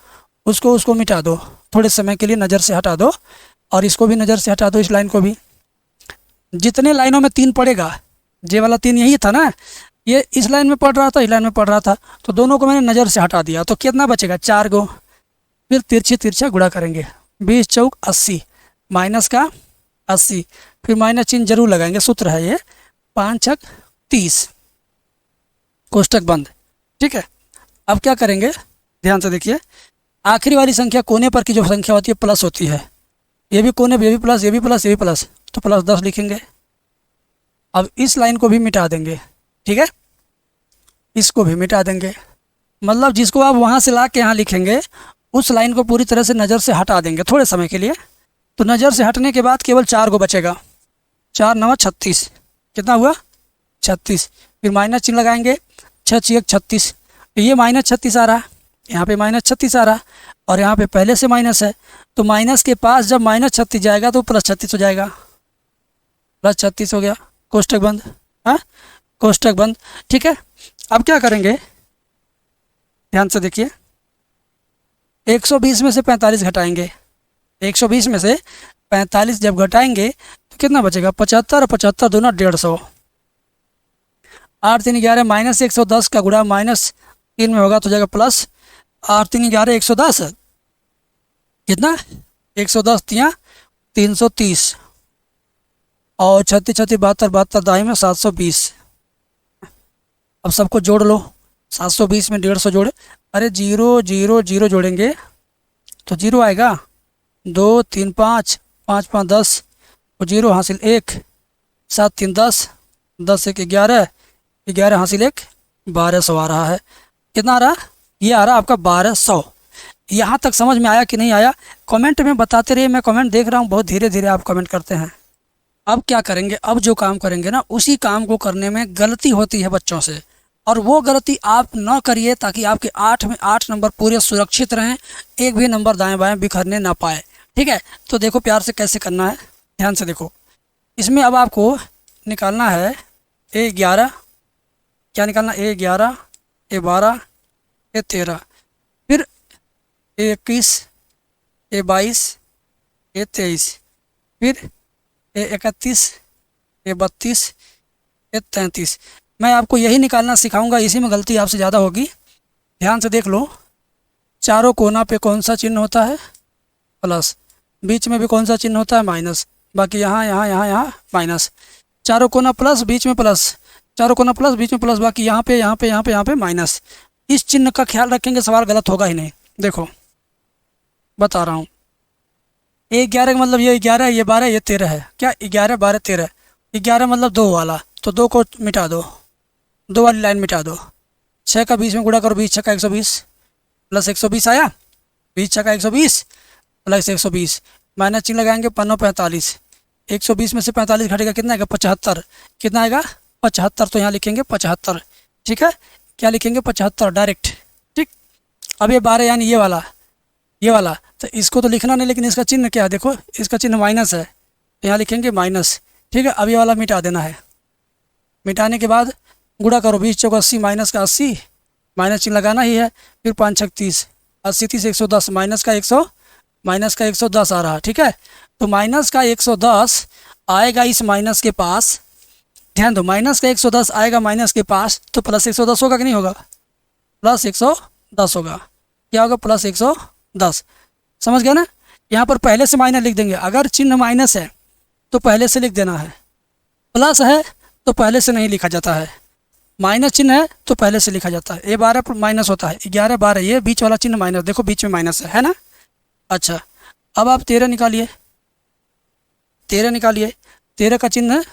Speaker 1: उसको मिटा दो, थोड़े समय के लिए नज़र से हटा दो, और इसको भी नज़र से हटा दो, इस लाइन को भी। जितने लाइनों में 3 पड़ेगा, ये वाला 3 यही था ना, ये इस लाइन में पढ़ रहा था, इस लाइन में पढ़ रहा था, तो दोनों को मैंने नज़र से हटा दिया। तो कितना बचेगा? 4 गो। फिर तिरछी तिरछा गुणा करेंगे, 20 चौक 80, माइनस का 80, फिर माइनस चिन्ह जरूर लगाएंगे, सूत्र है ये, 5 छक 30, कोष्टक बंद, ठीक है। अब क्या करेंगे? ध्यान से देखिए, आखिरी वाली संख्या कोने पर की जो संख्या होती है प्लस होती है, ये भी कोने, ये भी प्लस, ये भी प्लस, ये भी प्लस, तो प्लस 10 लिखेंगे। अब इस लाइन को भी मिटा देंगे, ठीक है, इसको भी मिटा देंगे। मतलब जिसको आप वहाँ से ला के यहाँ लिखेंगे, उस लाइन को पूरी तरह से नज़र से हटा देंगे थोड़े समय के लिए। तो नज़र से हटने के बाद केवल 4 को बचेगा, 4 9 36, कितना हुआ? 36। फिर माइनस चिन्ह लगाएंगे, 6 6 36, ये -36 आ रहा, यहाँ पे -36 आ रहा, और यहाँ पे पहले से माइनस है, तो माइनस के पास जब -36 जाएगा तो +36 हो जाएगा, +36 हो गया, कोष्टक बंद। हाँ, कोष्टक बंद, ठीक है। अब क्या करेंगे? ध्यान से देखिए, 120 में से 45 घटाएंगे, 120 में से 45 जब घटाएंगे तो कितना बचेगा? 75, और 75 दूना 150, 8 3 11, -110 का गुणा -3 में होगा तो जाएगा प्लस 8 3 11 110, कितना? 110 तिया 330, और 36 36 72 72 दाई में 720। अब सबको जोड़ लो, 720 में 150 जोड़े, अरे 0 0 0 जोड़ेंगे तो 0 आएगा, 2 3 5 5 5 10, और 0 हासिल 1, 7 3 10, 10 1 11, 11 हासिल 1, 1200 आ रहा है। कितना आ रहा? ये आ रहा आपका 1200। यहाँ तक समझ में आया कि नहीं आया? कमेंट में बताते रहिए, मैं कमेंट देख रहा हूँ, बहुत धीरे धीरे आप कमेंट करते हैं। अब क्या करेंगे? अब जो काम करेंगे ना, उसी काम को करने में गलती होती है बच्चों से, और वो गलती आप न करिए, ताकि आपके 8 में 8 नंबर पूरे सुरक्षित रहें, एक भी नंबर दाएं बाएं बिखरने ना पाए, ठीक है। तो देखो प्यार से कैसे करना है, ध्यान से देखो। इसमें अब आपको निकालना है A11, क्या निकालना? A11, A12, A13, फिर A21, A22, A23, फिर A31, A32, A33। मैं आपको यही निकालना सिखाऊंगा, इसी में गलती आपसे ज़्यादा होगी। ध्यान से देख लो, चारों कोना पे कौन सा चिन्ह होता है? प्लस। बीच में भी कौन सा चिन्ह होता है? माइनस। बाकी यहाँ यहाँ यहाँ यहाँ माइनस। चारों कोना प्लस, बीच में प्लस, चारों कोना प्लस, बीच में प्लस, बाकी यहाँ पे यहाँ पे यहाँ पे यहाँ पे माइनस। इस चिन्ह का ख्याल रखेंगे, सवाल गलत होगा ही नहीं। देखो बता रहा हूँ, 11 का मतलब ये 11 है, ये 12, ये 13 है। क्या 11 12 13? 11 मतलब 2 वाला, तो 2 को मिटा दो, 2 वाली लाइन मिटा दो। 6 का 20 में गुणा करो, 20 छक्का 120, प्लस 120 आया, 20 छक्का 120 प्लस 120। माइनस चिन्ह लगाएंगे, 5×9 = 45, 120 में से 45 घटेगा कितना आएगा 75, कितना आएगा 75, तो यहाँ लिखेंगे 75, ठीक है, क्या लिखेंगे 75 डायरेक्ट, ठीक। अब ये 12 यानी ये वाला, तो इसको तो लिखना नहीं, लेकिन इसका चिन्ह क्या है, देखो इसका चिन्ह माइनस है, तो यहाँ लिखेंगे माइनस, ठीक है। अब ये वाला मिटा देना है, मिटाने के बाद गुणा करो, 20×4 = 80, माइनस का 80, माइनस चिन्ह लगाना ही है, फिर 5×6 = 30, 80 30 110, माइनस का 110 आ रहा, ठीक है। तो माइनस का 110 आएगा इस माइनस के पास, ध्यान दो, माइनस का 110 आएगा माइनस के पास, तो प्लस 110 होगा कि नहीं होगा, प्लस 110 होगा, क्या होगा प्लस 110, समझ गया ना। यहाँ पर पहले से माइनस लिख देंगे, अगर चिन्ह माइनस है तो पहले से लिख देना है, प्लस है तो पहले से नहीं लिखा जाता है, माइनस चिन्ह है तो पहले से लिखा जाता है। ये 12 माइनस होता है, 11 12, ये बीच वाला चिन्ह माइनस, देखो बीच में माइनस है ना। अच्छा, अब आप 13 निकालिए, 13 का चिन्ह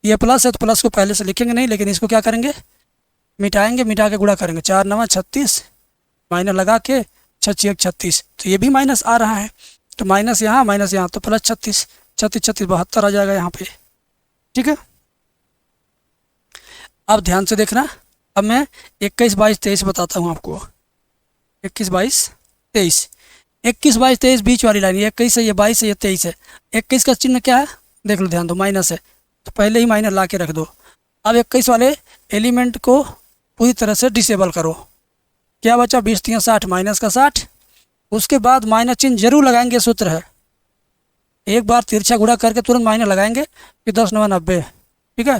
Speaker 1: ये प्लस है, तो प्लस को पहले से लिखेंगे नहीं, लेकिन इसको क्या करेंगे मिटाएंगे, मिटा के गुणा करेंगे, 4 9 36, माइनस लगा के 6 1 36, तो ये भी माइनस आ रहा है, तो माइनस यहाँ तो प्लस 36 36 36 72 आ जाएगा यहाँ पे, ठीक है। अब ध्यान से देखना, अब मैं 21 22 23 बताता हूँ आपको, 21 22 23, 21 22 23 बीच वाली लाइन, ये 21 है, ये 22 है, ये 23 है। 21 का चिन्ह क्या है देख लो, ध्यान दो, माइनस है, तो पहले ही माइनस ला के रख दो। अब 21 वाले एलिमेंट को पूरी तरह से डिसेबल करो, क्या बचा 20 3 60, माइनस का 60, उसके बाद माइनस चिन्ह जरूर लगाएंगे, सूत्र है, एक बार तिरछा गुणा करके तुरंत माइनस लगाएंगे, फिर 10 9 90, ठीक है।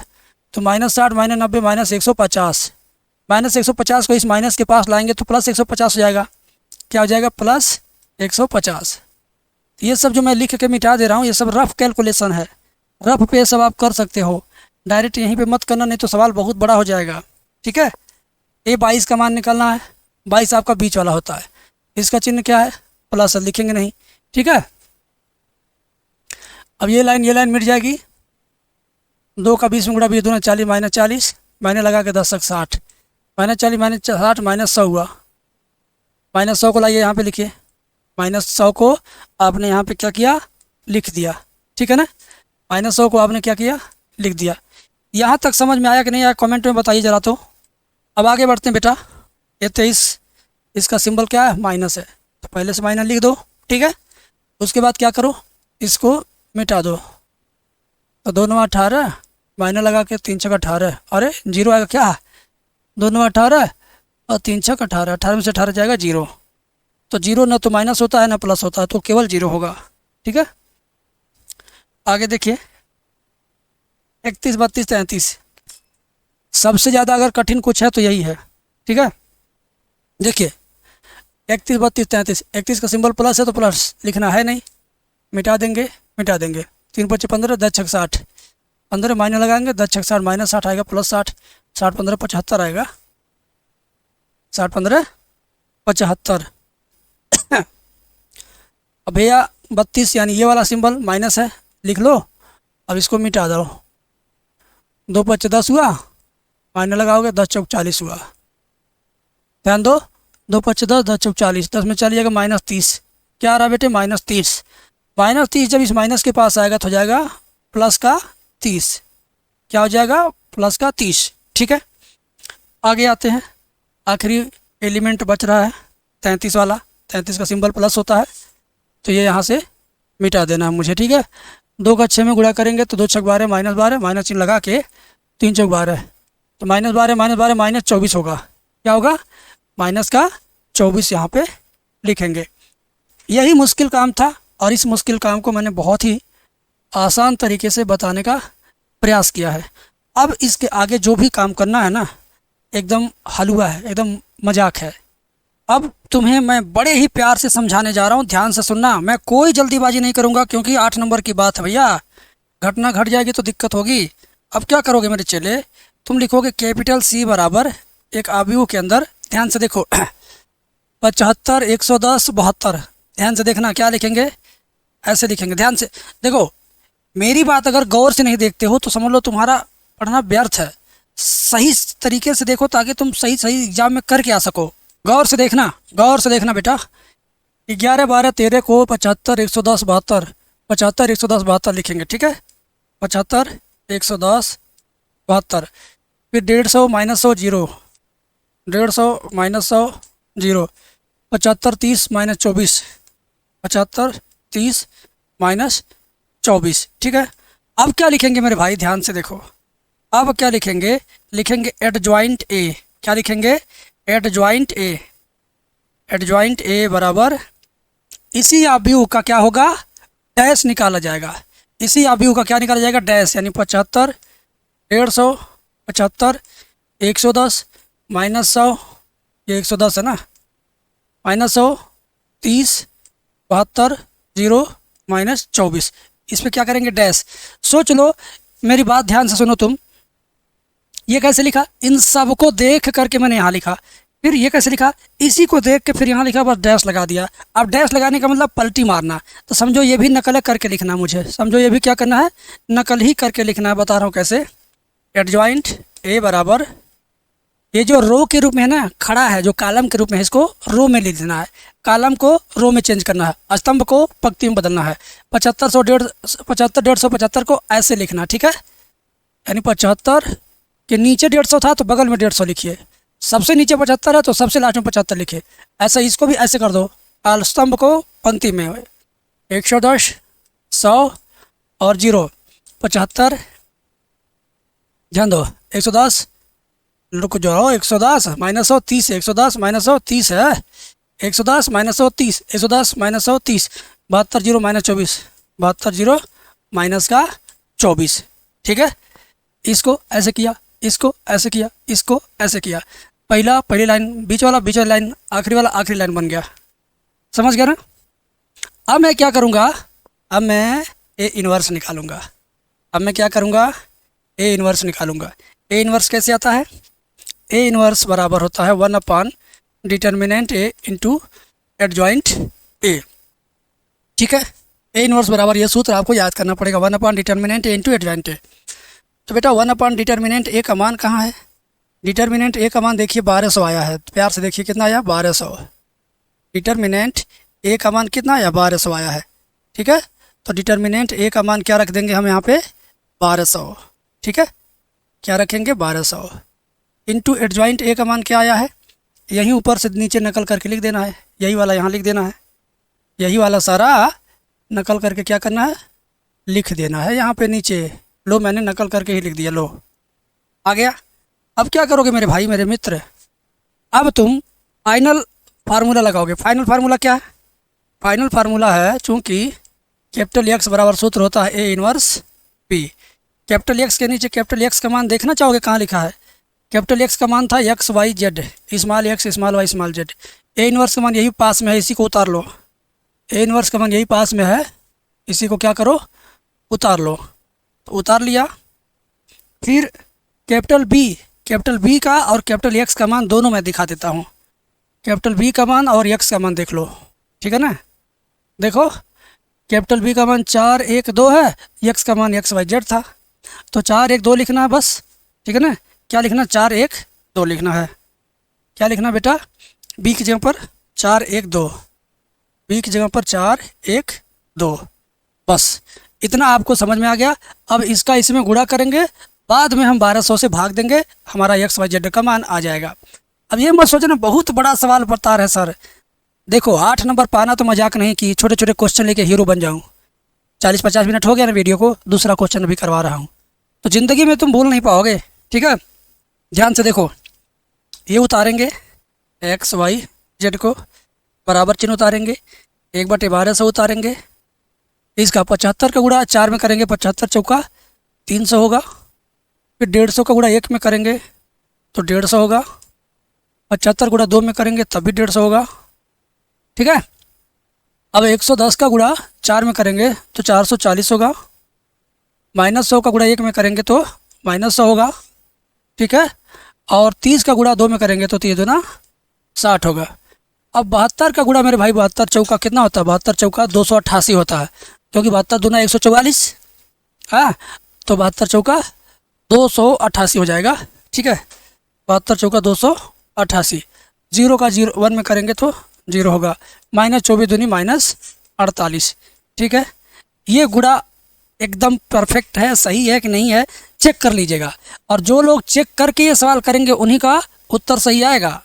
Speaker 1: तो -60 -90 -150, -150 को इस माइनस के पास लाएंगे तो प्लस 150 हो जाएगा, क्या हो जाएगा प्लस 150। ये सब जो मैं लिख के मिटा दे रहा हूँ, ये सब रफ कैलकुलेशन है, रफ पे सब आप कर सकते हो, डायरेक्ट यहीं पे मत करना, नहीं तो सवाल बहुत बड़ा हो जाएगा, ठीक है। ये 22 का मान निकालना है, 22 आपका बीच वाला होता है, इसका चिन्ह क्या है प्लस, लिखेंगे नहीं, ठीक है। अब ये लाइन मिट जाएगी, 2 का 20 में गुणा 20 दूना 40, -40, माइनस लगा के 10 तक 60, -40 -60 -100 हुआ, -100 को लाइए यहाँ पे लिखिए, -100 को आपने यहाँ पे क्या किया लिख दिया, ठीक है ना, -100 को आपने क्या किया लिख दिया। यहाँ तक समझ में आया कि नहीं आया, कमेंट में बताइए ज़रा। तो अब आगे बढ़ते हैं बेटा, ये 23, इसका सिंबल क्या है माइनस है, तो पहले से माइनस लिख दो, ठीक है। उसके बाद क्या करो, इसको मिटा दो, तो 2 9 18, माइनस लगा के 3 6 18, अरे जीरो आएगा क्या, 2 9 18 और 3 6 18, 18 में से 18 जाएगा 0, तो 0 ना तो माइनस होता है ना प्लस होता है, तो केवल 0 होगा, ठीक है। आगे देखिए 31 32 33, सबसे ज़्यादा अगर कठिन कुछ है तो यही है, ठीक है। देखिए 31 32 33, 31 का सिंबल प्लस है तो प्लस लिखना है नहीं, मिटा देंगे 3 5 15 10 6 60, 15 माइनस लगाएंगे, 10 6 60 -60 आएगा, प्लस 60, 60 15 75 आएगा, 60 15 75। अब भैया 32 यानी ये वाला सिंबल माइनस है, लिख लो, अब इसको मिटा दो, 2 5 10 हुआ, माइनस लगाओगे 10 चौक 40 हुआ, ध्यान दो, 2 5 10 10 चौक 40, 10 में चलिएगा -30, क्या आ रहा बेटे -30, -30 जब इस माइनस के पास आएगा तो हो जाएगा प्लस का 30, क्या हो जाएगा प्लस का 30, ठीक है। आगे आते हैं, आखिरी एलिमेंट बच रहा है 33 वाला, 33 का सिंबल प्लस होता है, तो ये यहाँ से मिटा देना है मुझे, ठीक है। 2 का 6 में गुणा करेंगे तो 2 6 12 -12, माइनस चिन्ह लगा के 3 चौक 12, तो -12 -24 होगा, क्या होगा माइनस का 24 यहाँ पे लिखेंगे। यही मुश्किल काम था, और इस मुश्किल काम को मैंने बहुत ही आसान तरीके से बताने का प्रयास किया है। अब इसके आगे जो भी काम करना है ना, एकदम हलवा है, एकदम मजाक है। अब तुम्हें मैं बड़े ही प्यार से समझाने जा रहा हूँ, ध्यान से सुनना, मैं कोई जल्दीबाजी नहीं करूँगा, क्योंकि 8 नंबर की बात है भैया, घटना घट जाएगी तो दिक्कत होगी। अब क्या करोगे मेरे चेले, तुम लिखोगे कैपिटल C बराबर एक आव्यूह के अंदर, ध्यान से देखो 75 110 72, ध्यान से देखना क्या लिखेंगे, ऐसे लिखेंगे, ध्यान से देखो, मेरी बात अगर गौर से नहीं देखते हो तो समझ लो तुम्हारा पढ़ना व्यर्थ है। सही तरीके से देखो ताकि तुम सही एग्जाम में करके आ सको। गौर से देखना बेटा, 11 12 13 को 75 110 72, 75 110 72 लिखेंगे, ठीक है। 75 110 72, फिर 150 minus 100 zero, 150 minus 100 zero, 75 30 minus 24, 75 30 minus 24, ठीक है। अब क्या लिखेंगे मेरे भाई, ध्यान से देखो। अब क्या लिखेंगे, लिखेंगे एडजॉइंट ए। क्या लिखेंगे, एडजॉइंट ए। एडजॉइंट ए बराबर इसी आव्यूह का क्या होगा, डैश निकाला जाएगा। इसी आव्यूह का क्या निकाला जाएगा, डैश, यानी 75 150, 75 110 माइनस 100, ये 110 है ना, माइनस 100 30 72 जीरो माइनस 24, इस पर क्या करेंगे, डैश। सोच लो, मेरी बात ध्यान से सुनो तुम। ये कैसे लिखा, इन सब को देख करके मैंने यहाँ लिखा। फिर ये कैसे लिखा, इसी को देख के फिर यहाँ लिखा, बस डैश लगा दिया। अब डैश लगाने का मतलब पलटी मारना, तो समझो ये भी नकल करके लिखना मुझे, समझो ये भी क्या करना है, नकल ही करके लिखना है। बता रहा हूँ कैसे। एडजॉइंट ए बराबर, ये जो रो के रूप में है ना, खड़ा है, जो कॉलम के रूप में है, इसको रो में लिख देना है। कॉलम को रो में चेंज करना है, स्तंभ को पंक्ति में बदलना है। 75 100 75 150 को ऐसे लिखना, ठीक है। यानी 75 के नीचे 150 था तो बगल में 150 लिखिए, सबसे नीचे 75 है तो सबसे लास्ट में 75 लिखिए। ऐसा इसको भी ऐसे कर दो, स्तंभ को पंक्ति में 110 100 और जीरो 75, ध्यान दो 110, रुक जाओ, 110 माइनस 100 30 है, 110 माइनस 100 30 है, 110 minus 100 30, 110 minus 100 30, 72 zero minus 24, 72 zero minus का 24, ठीक है। इसको ऐसे किया, इसको ऐसे किया, इसको ऐसे किया। पहली लाइन बीच वाला लाइन, आखिरी वाला आखिरी लाइन बन गया, समझ गया ना। अब मैं क्या करूँगा, अब मैं ए इन्वर्स निकालूंगा। अब मैं क्या करूँगा, ए इन्वर्स निकालूंगा। ए इन्वर्स कैसे आता है, ए इन्वर्स बराबर होता है 1 upon determinant A into adjoint A, ठीक है। ए इन्वर्स बराबर ये सूत्र आपको याद करना पड़ेगा, 1 upon determinant A into adjoint A. तो बेटा 1 अपॉन डिटर्मिनेंट ए का मान कहाँ है, डिटर्मिनेंट ए का मान देखिए 1200 आया है, प्यार से देखिए कितना आया, 1200। डिटर्मिनेंट ए का मान कितना आया, 1200 आया है, ठीक है। तो डिटर्मिनेंट ए का मान क्या रख देंगे हम यहाँ पे, 1200, ठीक है। क्या रखेंगे, 1200 इंटू एडजॉइंट ए का मान क्या आया है, यहीं ऊपर से नीचे नकल करके लिख देना है, यही वाला यहाँ लिख देना है, यही वाला सारा नकल करके क्या करना है, लिख देना है यहाँ पे नीचे। लो मैंने नकल करके ही लिख दिया, लो आ गया। अब क्या करोगे मेरे भाई मेरे मित्र, अब तुम फाइनल फार्मूला लगाओगे। फाइनल फार्मूला क्या है, फाइनल फार्मूला है, चूँकि कैपिटल एक्स बराबर सूत्र होता है A inverse P. Capital x के नीचे कैपिटल एक्स का मान देखना चाहोगे कहाँ लिखा है, कैपिटल एक्स का मान था x y z, small x small y small z. A inverse का मान यही पास में है, इसी को उतार लो। ए इनवर्स का मान यही पास में है, इसी को क्या करो, उतार लो। तो उतार लिया। फिर कैपिटल बी का और कैपिटल एक्स का मान दोनों मैं दिखा देता हूँ। कैपिटल बी का मान और एक्स का मान देख लो, ठीक है ना। देखो कैपिटल बी का मान 4 1 2 है, एक्स का मान एक्स वाई जेड था, तो 4 1 2 लिखना है बस, ठीक है ना। क्या लिखना, 4 1 2 लिखना है। क्या लिखना बेटा, बी की जगह पर 4 1 2, बी की जगह पर 4 1 2, बस इतना आपको समझ में आ गया। अब इसका इसमें गुणा करेंगे, बाद में हम 1200 से भाग देंगे, हमारा एक्स वाई जेड का मान आ जाएगा। अब ये मत सोचना बहुत बड़ा सवाल बता रहे सर, देखो 8 नंबर पाना तो मजाक नहीं कि छोटे छोटे क्वेश्चन लेके हीरो बन जाऊँ। 40-50 मिनट हो गया ना वीडियो को, दूसरा क्वेश्चन अभी करवा रहा हूँ, तो ज़िंदगी में तुम भूल नहीं पाओगे, ठीक है। ध्यान से देखो, ये उतारेंगे एक्स वाई जेड को, बराबर चिन्ह उतारेंगे, 1/1200 उतारेंगे। इसका 75 का गुणा 4 में करेंगे, 75 चौका 300 होगा। फिर 150 का गुणा 1 में करेंगे तो 150 होगा। 75 गुणा 2 में करेंगे तब भी 150 होगा, ठीक है। अब 110 का गुणा 4 में करेंगे तो 440 होगा। -100 का गुणा 1 में करेंगे तो -100 होगा, ठीक है। और 30 का गुणा 2 में करेंगे तो 3 दूना 60 होगा। अब 72 का गुणा मेरे भाई 72 चौका कितना होता है, 72 चौका 288 होता है, क्योंकि 72 दूना 144, हाँ, तो 72 चौका 288 हो जाएगा, ठीक है। 72 चौका 288, 0 का 1 में करेंगे तो जीरो होगा। माइनस 24 दूनी माइनस 48। ठीक है, ये गुणा एकदम परफेक्ट है, सही है कि नहीं है, चेक कर लीजिएगा। और जो लोग चेक करके ये सवाल करेंगे उन्हीं का उत्तर सही आएगा।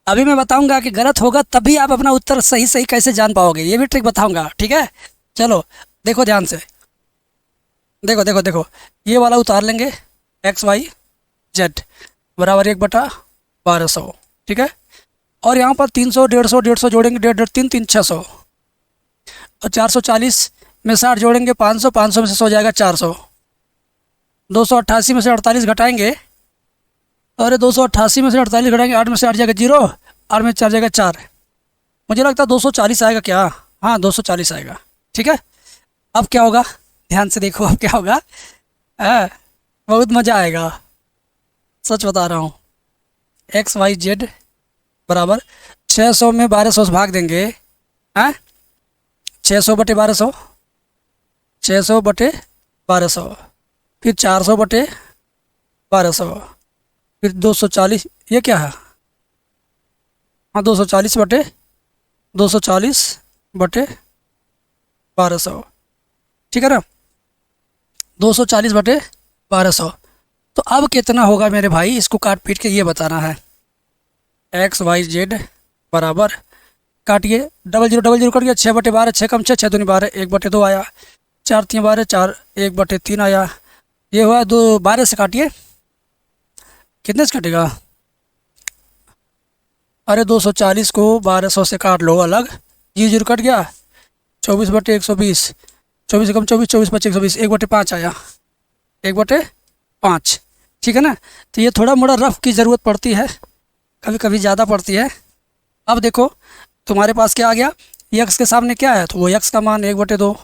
Speaker 1: अभी मैं बताऊंगा कि गलत होगा, तभी आप अपना उत्तर सही सही कैसे जान पाओगे, ये भी ट्रिक बताऊंगा। ठीक है, चलो देखो ध्यान से, देखो देखो देखो, ये वाला उतार लेंगे, एक्स वाई जेड बराबर 1/1200। ठीक है, और यहाँ पर 300 150 जोड़ेंगे, 1.5 3 3 600, और 440 में 60 जोड़ेंगे, 500 500 में से 100 हो जाएगा 400। 288 में से 48 घटाएंगे, अरे 288 में से 48 घटाएंगे, 8 में से 8 जाएगा 0, 8 में 4 जाएगा 4। मुझे लगता है 240 आएगा क्या? हाँ 240 आएगा। ठीक है, अब क्या होगा, ध्यान से देखो अब क्या होगा। बहुत मज़ा आएगा, सच बता रहा हूँ। एक्स वाई जेड बराबर 600 में 1200 से भाग देंगे, 600 बटे 1200, 600 बटे 1200, फिर 400 बटे 1200, फिर 240, ये क्या है, हाँ 240 बटे 1200। ठीक है ना, 240 बटे 1200। तो अब कितना होगा मेरे भाई, इसको काट पीट के ये बताना है। एक्स वाई जेड बराबर, काटिए, 00 कट गया, 6 बटे 12, 6 कम 6, 6 दूनी 12, 1/2 आया, 4 3 12, 4 1/3 आया, ये हुआ 2, 12 से काटिए, कितने से कटेगा, अरे 240 को 1200 से काट लो अलग, 0 कट गया, 24 बटे 120, 24 कम 24, 24 बचे 120, 1/5 आया, 1/5। ठीक है ना, तो ये थोड़ा मोड़ा रफ की ज़रूरत पड़ती है, कभी कभी ज़्यादा पड़ती है। अब देखो तुम्हारे पास क्या आ गया, एक्स के सामने क्या है, तो वो एक्स का मान 1/2,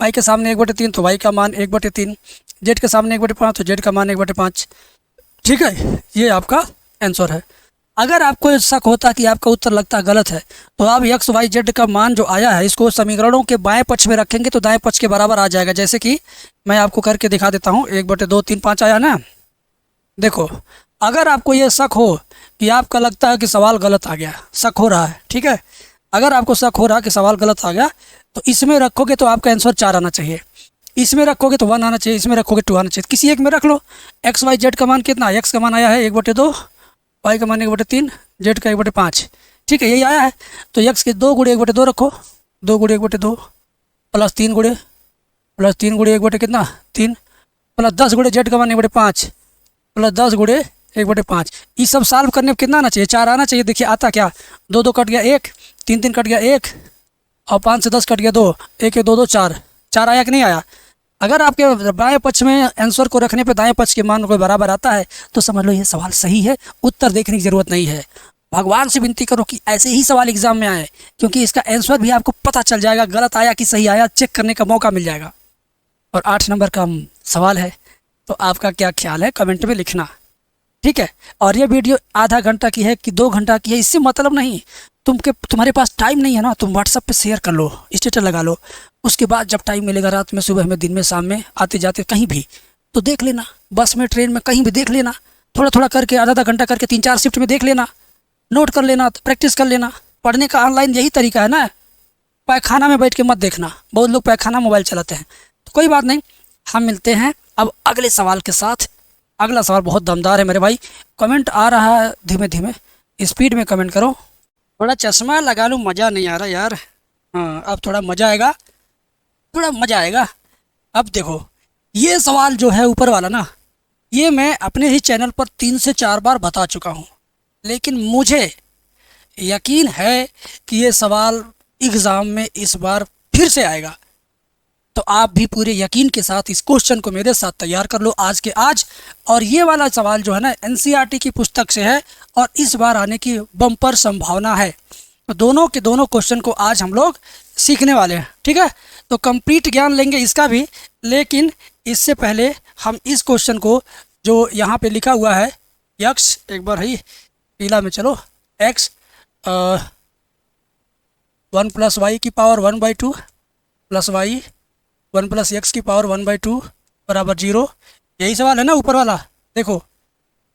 Speaker 1: वाई के सामने 1/3 तो वाई का मान 1/3, जेड के सामने 1/5 तो जेड का मान 1/5। ठीक है, ये आपका आंसर है। अगर आपको शक होता कि आपका उत्तर लगता गलत है, तो आप एक्स वाई जेड का मान जो आया है इसको समीकरणों के बाएं पक्ष में रखेंगे तो दाएं पक्ष के बराबर आ जाएगा। जैसे कि मैं आपको करके दिखा देता हूँ, 1/2 3 5 आया ना। देखो, अगर आपको ये शक हो कि आपका लगता है कि सवाल गलत आ गया, शक हो रहा है, ठीक है, अगर आपको शक हो रहा है कि सवाल गलत आ गया, तो इसमें रखोगे तो आपका आंसर 4 आना चाहिए, इसमें रखोगे तो 1 आना चाहिए, इसमें रखोगे 2 आना चाहिए, किसी एक में रख लो। एक्स वाई जेड का मान कितना, एक्स का मान आया है 1/2, वाई का मान 1/3, जेड का 1/5। ठीक है, यही आया है, तो एक्स के 2 गुणे 1/2 रखो, 2 गुणे 1/2 प्लस 3 गुणे 1 कितना 3, प्लस 10 गुणे जेड का मान 1/5 प्लस 10 गुणे 1/5। ये सब सॉल्व करने में कितना आना चाहिए, 4 आना चाहिए। देखिए आता क्या, 2 2 कट गया 1, 3 3 कट गया 1, और 5 से 10 कट गया 2, 1 1 2 2 4 आया कि नहीं आया। अगर आपके बाएं पक्ष में आंसर को रखने पे दाएं पक्ष के मान को बराबर आता है तो समझ लो ये सवाल सही है, उत्तर देखने की ज़रूरत नहीं है। भगवान से विनती करो कि ऐसे ही सवाल एग्जाम में आए, क्योंकि इसका आंसर भी आपको पता चल जाएगा, गलत आया कि सही आया चेक करने का मौका मिल जाएगा। और 8 नंबर का सवाल है, तो आपका क्या ख्याल है कमेंट में लिखना, ठीक है। और ये वीडियो आधा घंटा की है कि 2 घंटा की है, इससे मतलब नहीं। तुम्हारे पास टाइम नहीं है ना, तुम व्हाट्सएप पे शेयर कर लो, स्टेटस लगा लो, उसके बाद जब टाइम मिलेगा, रात में, सुबह में, दिन में, शाम में, आते जाते कहीं भी, तो देख लेना, बस में, ट्रेन में, कहीं भी देख लेना, थोड़ा थोड़ा करके, आधा आधा घंटा करके 3 4 शिफ्ट में देख लेना, नोट कर लेना, प्रैक्टिस कर लेना। पढ़ने का ऑनलाइन यही तरीका है ना, पैखाना में बैठ के मत देखना, बहुत लोग पैखाना मोबाइल चलाते हैं। तो कोई बात नहीं, हम मिलते हैं अब अगले सवाल के साथ। अगला सवाल बहुत दमदार है मेरे भाई, कमेंट आ रहा है धीमे धीमे, स्पीड में कमेंट करो। थोड़ा चश्मा लगा लूँ, मज़ा नहीं आ रहा यार, हाँ अब थोड़ा मज़ा आएगा, थोड़ा मज़ा आएगा। अब देखो ये सवाल जो है ऊपर वाला ना, ये मैं अपने ही चैनल पर 3 से 4 बार बता चुका हूँ, लेकिन मुझे यकीन है कि ये सवाल एग्ज़ाम में इस बार फिर से आएगा। तो आप भी पूरे यकीन के साथ इस क्वेश्चन को मेरे साथ तैयार कर लो आज के आज। और ये वाला सवाल जो है ना एनसीईआरटी की पुस्तक से है और इस बार आने की बम्पर संभावना है। तो दोनों के दोनों क्वेश्चन को आज हम लोग सीखने वाले हैं, ठीक है। तो कंप्लीट ज्ञान लेंगे इसका भी, लेकिन इससे पहले हम इस क्वेश्चन को जो यहाँ पे लिखा हुआ है यक्स, एक बार ही पीला में चलो, एक्स 1 + y की पावर 1/2 प्लस वाई 1 + x की पावर 1/2 बराबर 0, यही सवाल है ना ऊपर वाला, देखो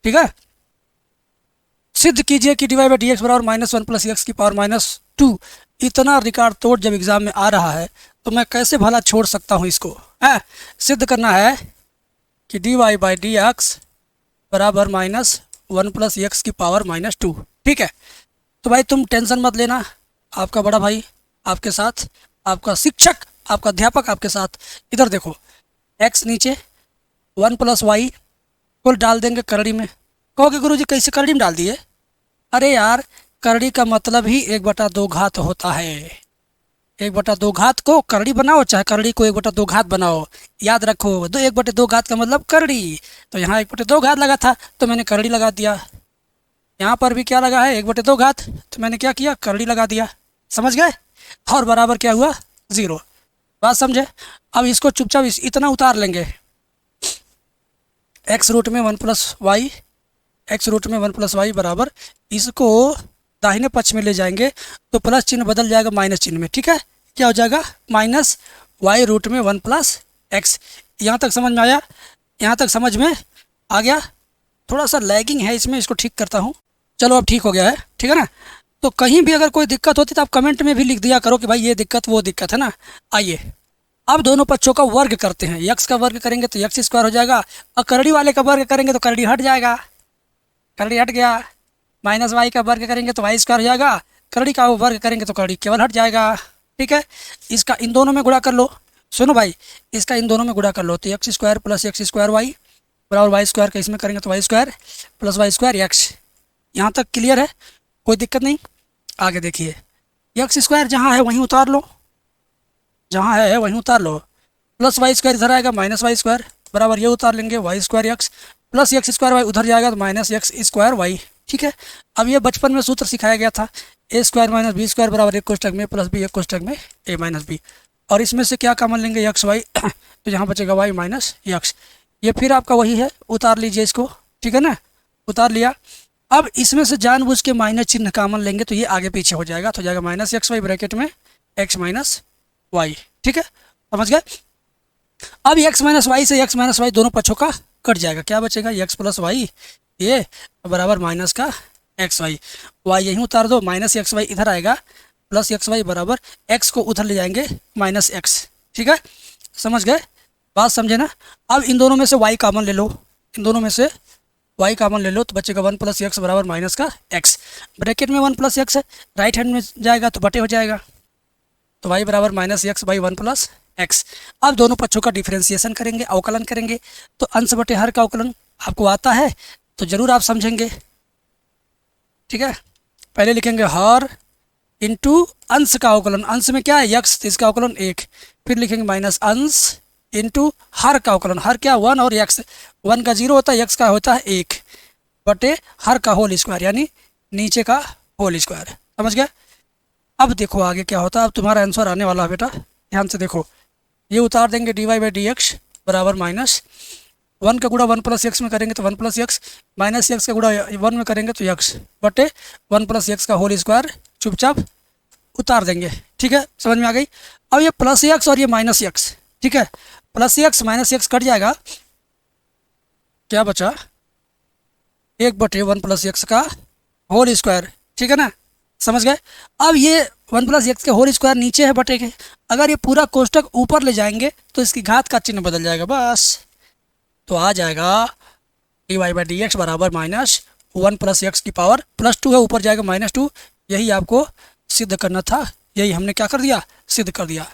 Speaker 1: ठीक है। सिद्ध कीजिए कि d y by d x बराबर माइनस वन प्लस एक्स की पावर माइनस टू। इतना रिकॉर्ड तोड़ जब एग्जाम में आ रहा है तो मैं कैसे भला छोड़ सकता हूँ इसको। है सिद्ध करना है कि d y by d x बराबर माइनस वन प्लस एक्स की पावर माइनस टू। ठीक है, तो भाई तुम टेंशन मत लेना, आपका बड़ा भाई आपके साथ, आपका शिक्षक, आपका अध्यापक आपके साथ। इधर देखो, एक्स नीचे, वन प्लस वाई को डाल देंगे करड़ी में। कहोगे गुरुजी कैसे करड़ी में डाल दिए? अरे यार, करड़ी का मतलब ही 1/2 घात होता है। 1/2 घात को करड़ी बनाओ, चाहे करड़ी को 1/2 घात बनाओ, याद रखो 1/2 घात का मतलब करड़ी। तो यहाँ 1/2 घात लगा था तो मैंने करड़ी लगा दिया। यहाँ पर भी क्या लगा है 1/2 घात, तो मैंने क्या किया, करड़ी लगा दिया। समझ गए? और बराबर क्या हुआ, 0। बात समझे? अब इसको चुपचाप इतना उतार लेंगे, एक्स रूट में one plus y, x root में वन प्लस वाई बराबर, इसको दाहिने पक्ष में ले जाएंगे तो प्लस चिन्ह बदल जाएगा माइनस चिन्ह में। ठीक है, क्या हो जाएगा, माइनस वाई रूट में वन प्लस एक्स। यहाँ तक समझ में आया? यहाँ तक समझ में आ गया? थोड़ा सा लैगिंग है इसमें, इसको ठीक करता हूँ। चलो अब ठीक हो गया है, ठीक है ना। तो कहीं भी अगर कोई दिक्कत होती तो आप कमेंट में भी लिख दिया करो कि भाई ये दिक्कत वो दिक्कत है ना। आइए अब दोनों पक्षों का वर्ग करते हैं। यक्स का वर्ग करेंगे तो यक्स स्क्वायर हो जाएगा, और करड़ी वाले का वर्ग करेंगे तो करड़ी हट जाएगा, करड़ी हट गया। माइनस वाई का वर्ग करेंगे तो वाई स्क्वायर हो जाएगा, करड़ी का वर्ग करेंगे तो करड़ी केवल हट जाएगा। ठीक है, इसका इन दोनों में गुणा कर लो। सुनो भाई, इसका इन दोनों में गुणा कर लो तो x square plus x square y बराबर वाई स्क्वायर का इसमें करेंगे तो y square plus y square x. यहाँ तक क्लियर है, कोई दिक्कत नहीं। आगे देखिए, एक्स स्क्वायर जहाँ है वहीं उतार लो, जहाँ है वहीं उतार लो। प्लस वाई स्क्वायर इधर आएगा, माइनस वाई स्क्वायर बराबर ये उतार लेंगे y square x, plus x square y उधर जाएगा तो माइनस एक्स स्क्वायर वाई। ठीक है, अब ये बचपन में सूत्र सिखाया गया था, ए स्क्वायर माइनस बी स्क्वायर बराबर एक कोष्टक में प्लस बी एक कोष्टक में ए माइनस बी। और इसमें से क्या कॉमन लेंगे, एक्स वाई, तो यहाँ बचेगा वाई माइनस एक्स। ये फिर आपका वही है, उतार लीजिए इसको। ठीक है ना, उतार लिया। अब इसमें से जानबूझ के माइनस चिन्ह कॉमन लेंगे तो ये आगे पीछे हो जाएगा, तो हो जाएगा माइनस एक्स वाई ब्रैकेट में एक्स माइनस वाई। ठीक है, समझ गए? अब एक्स माइनस वाई से एक्स माइनस वाई दोनों पक्षों का कट जाएगा, क्या बचेगा, एक्स प्लस वाई ये बराबर माइनस का एक्स वाई। वाई यहीं उतार दो, माइनस एक्स वाई इधर आएगा, प्लस एक्स वाई बराबर एक्स को उधर ले जाएंगे माइनस एक्स। ठीक है, समझ गए? बात समझे ना। अब इन दोनों में से वाई कॉमन ले लो, इन दोनों में से वाई कॉमन ले लो तो बचेगा वन प्लस एक्स बराबर माइनस का एक्स। ब्रैकेट में वन प्लस एक्स है, राइट हैंड में जाएगा तो बटे हो जाएगा, तो वाई बराबर minus x by one plus x. अब दोनों पक्षों का डिफ्रेंसिएशन करेंगे, अवकलन करेंगे, तो अंश बटे हर का अवकलन आपको आता है तो ज़रूर आप समझेंगे। ठीक है, पहले लिखेंगे हर इंटू अंश का अवकलन, अंश में क्या है यक्स, तो इसका अवकलन 1। फिर लिखेंगे माइनस अंश इंटू हर का अवकलन, हर क्या 1 और एक्स, 1 का 0 होता है, एक्स का होता है 1 बटे हर का होल स्क्वायर यानी नीचे का होल स्क्वायर। समझ गया? अब देखो आगे क्या होता है, अब तुम्हारा आंसर आने वाला है बेटा, ध्यान से देखो। ये उतार देंगे d y by d x बराबर माइनस 1 का गुणा 1 प्लस एक्स में करेंगे तो 1 प्लस एक्स, माइनस एक्स का गुणा 1 में करेंगे तो एक्स बटे 1 प्लस एक्स का होल स्क्वायर चुपचाप उतार देंगे। ठीक है, समझ में आ गई? अब ये प्लस एक्स और ये माइनस एक्स, ठीक है, plus x minus x cut जाएगा, क्या बचा, 1 बटे 1 प्लस एक्स का होल स्क्वायर। ठीक है ना, समझ गए? अब ये 1 प्लस एक्स के होल स्क्वायर नीचे है बटे के, अगर ये पूरा कोष्टक ऊपर ले जाएंगे तो इसकी घात का चिन्ह बदल जाएगा बस, तो आ जाएगा d y by d x बराबर माइनस 1 प्लस एक्स की पावर +2 है, ऊपर जाएगा -2। यही आपको सिद्ध करना था, यही हमने क्या कर दिया, सिद्ध कर दिया।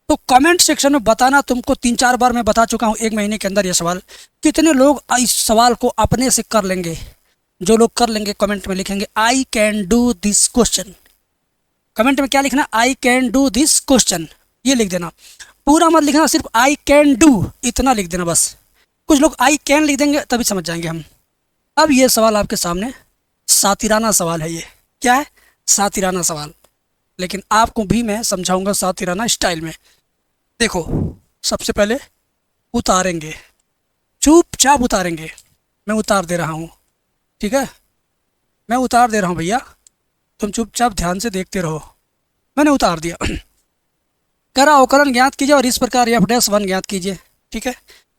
Speaker 1: तो कमेंट सेक्शन में बताना, तुमको 3-4 बार मैं बता चुका हूँ 1 महीने के अंदर ये सवाल, कितने लोग इस सवाल को अपने से कर लेंगे। जो लोग कर लेंगे कमेंट में लिखेंगे I can do this question. Comment में क्या लिखना, I can do this question, ये लिख देना, पूरा मत लिखना, सिर्फ आई कैन डू इतना लिख देना बस। कुछ लोग आई कैन लिख देंगे तभी समझ जाएंगे हम। अब ये सवाल आपके सामने सातिराना सवाल है, ये क्या है, सातिराना सवाल, लेकिन आपको भी मैं समझाऊंगा सातिराना स्टाइल में। देखो, सबसे पहले उतारेंगे, चुपचाप उतारेंगे, मैं उतार दे रहा हूँ। ठीक है, मैं उतार दे रहा हूँ भैया, तुम चुपचाप ध्यान से देखते रहो। मैंने उतार दिया। करा अवकलन ज्ञात कीजिए और इस प्रकार f'1 ज्ञात कीजिए। ठीक है,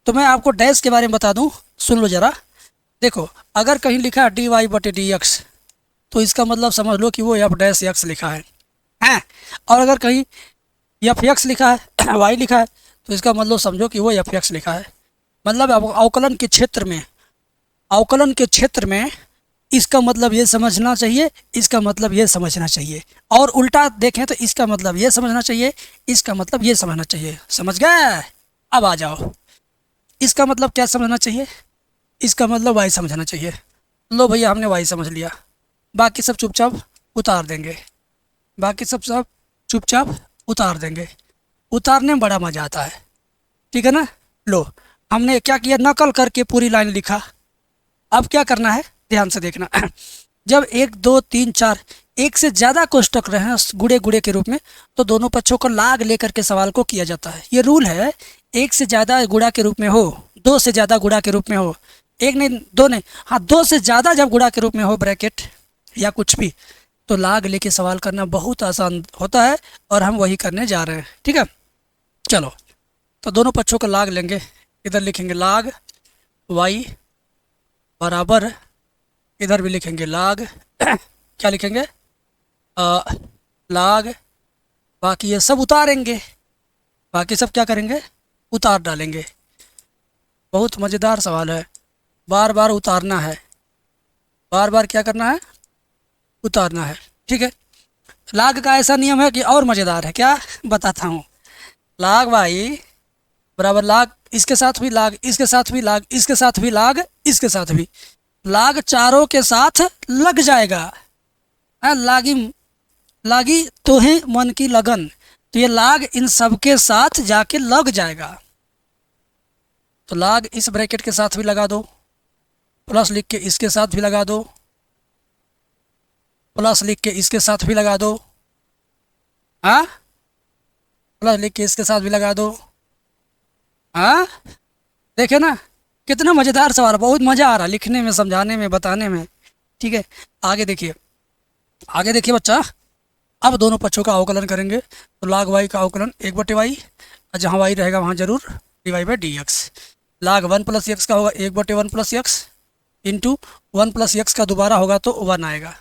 Speaker 1: तो मैं आपको डैश के बारे में बता दूं, सुन लो ज़रा। देखो, अगर कहीं लिखा है dy बटे डी एक्स तो इसका मतलब समझ लो कि वो एफ डैश एक्स लिखा है। और अगर कहीं एफ एक्स लिखा है वाई लिखा है तो इसका मतलब समझो कि वो एफ एक्स लिखा है। मतलब अवकलन के क्षेत्र में इसका मतलब ये समझना चाहिए, इसका मतलब ये समझना चाहिए, और उल्टा देखें तो इसका मतलब ये समझना चाहिए, इसका मतलब ये समझना चाहिए। समझ गए? अब आ जाओ, इसका मतलब क्या समझना चाहिए, इसका मतलब वाई समझना चाहिए। लो भैया हमने वाई समझ लिया, बाकी सब चुपचाप उतार देंगे, बाकी सब चुपचाप उतार देंगे। उतारने में बड़ा मज़ा आता है, ठीक है ना। लो हमने क्या किया, नकल करके पूरी लाइन लिखा। अब क्या करना है ध्यान से देखना जब 1 2 3 4 एक से ज़्यादा कोष्टक रहे गुड़े गुड़े के रूप में तो दोनों पक्षों को लाग लेकर के सवाल को किया जाता है। ये रूल है, एक से ज़्यादा गुणा के रूप में हो, दो से ज़्यादा गुणा के रूप में हो, एक नहीं दो नहीं, हाँ दो से ज़्यादा जब गुणा के रूप में हो ब्रैकेट या कुछ भी, तो लाग लेके सवाल करना बहुत आसान होता है और हम वही करने जा रहे हैं। ठीक है, चलो तो दोनों पक्षों का लाग लेंगे। इधर लिखेंगे लाग वाई बराबर, इधर भी लिखेंगे लाग क्या लिखेंगे लाग, बाकी ये सब उतारेंगे, बाकी सब क्या करेंगे उतार डालेंगे। बहुत मज़ेदार सवाल है, बार बार उतारना है, बार बार क्या करना है उतारना है। ठीक है, लाग का ऐसा नियम है कि और मज़ेदार है, क्या बताता हूँ। लाग वाई बराबर लाग, इसके साथ भी लाग, इसके साथ भी लाग, इसके साथ भी लाग, इसके साथ भी लाग, चारों के साथ लग जाएगा। लागी लागी तो है मन की लगन, तो ये लाग इन सब के साथ जाके लग जाएगा। तो लाग इस ब्रैकेट के साथ भी लगा दो, प्लस लिख के इसके साथ भी लगा दो, प्लस लिख के इसके साथ भी लगा दो, हाँ प्लस लिख के इसके साथ भी लगा दो। हाँ देखे ना कितना मज़ेदार सवाल, बहुत मज़ा आ रहा लिखने में, समझाने में, बताने में। ठीक है, आगे देखिए, आगे देखिए बच्चा। अब दोनों पक्षों का अवकलन करेंगे तो लाग वाई का अवकलन 1/y, और जहाँ वाई रहेगा वहाँ जरूर dy/dx। लाग 1 + x का होगा 1/1 + x इंटू 1 + x का दोबारा होगा तो 1 आएगा।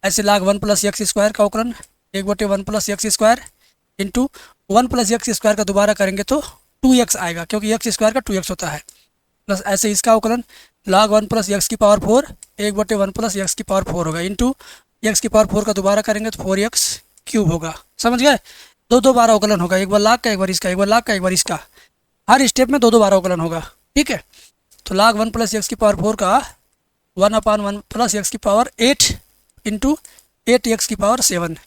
Speaker 1: ऐसे लाग 1 + x² का अवकलन 1/1 + x² इंटू 1 + x² का दोबारा करेंगे तो 2x आएगा, क्योंकि x² का 2x होता है। प्लस ऐसे इसका अवकलन log 1 + x⁴ 1/1 + x⁴ होगा इंटू x⁴ का दोबारा करेंगे तो 4x³ होगा। समझ गए? दो बार अवकलन होगा, एक बार लाग का, एक बार इसका, एक बार लाग का, एक बार इसका, हर स्टेप में दो बार अवकलन होगा। ठीक है, तो log 1 + x⁴ का 1/1 + x⁸ इंटू 8x⁷,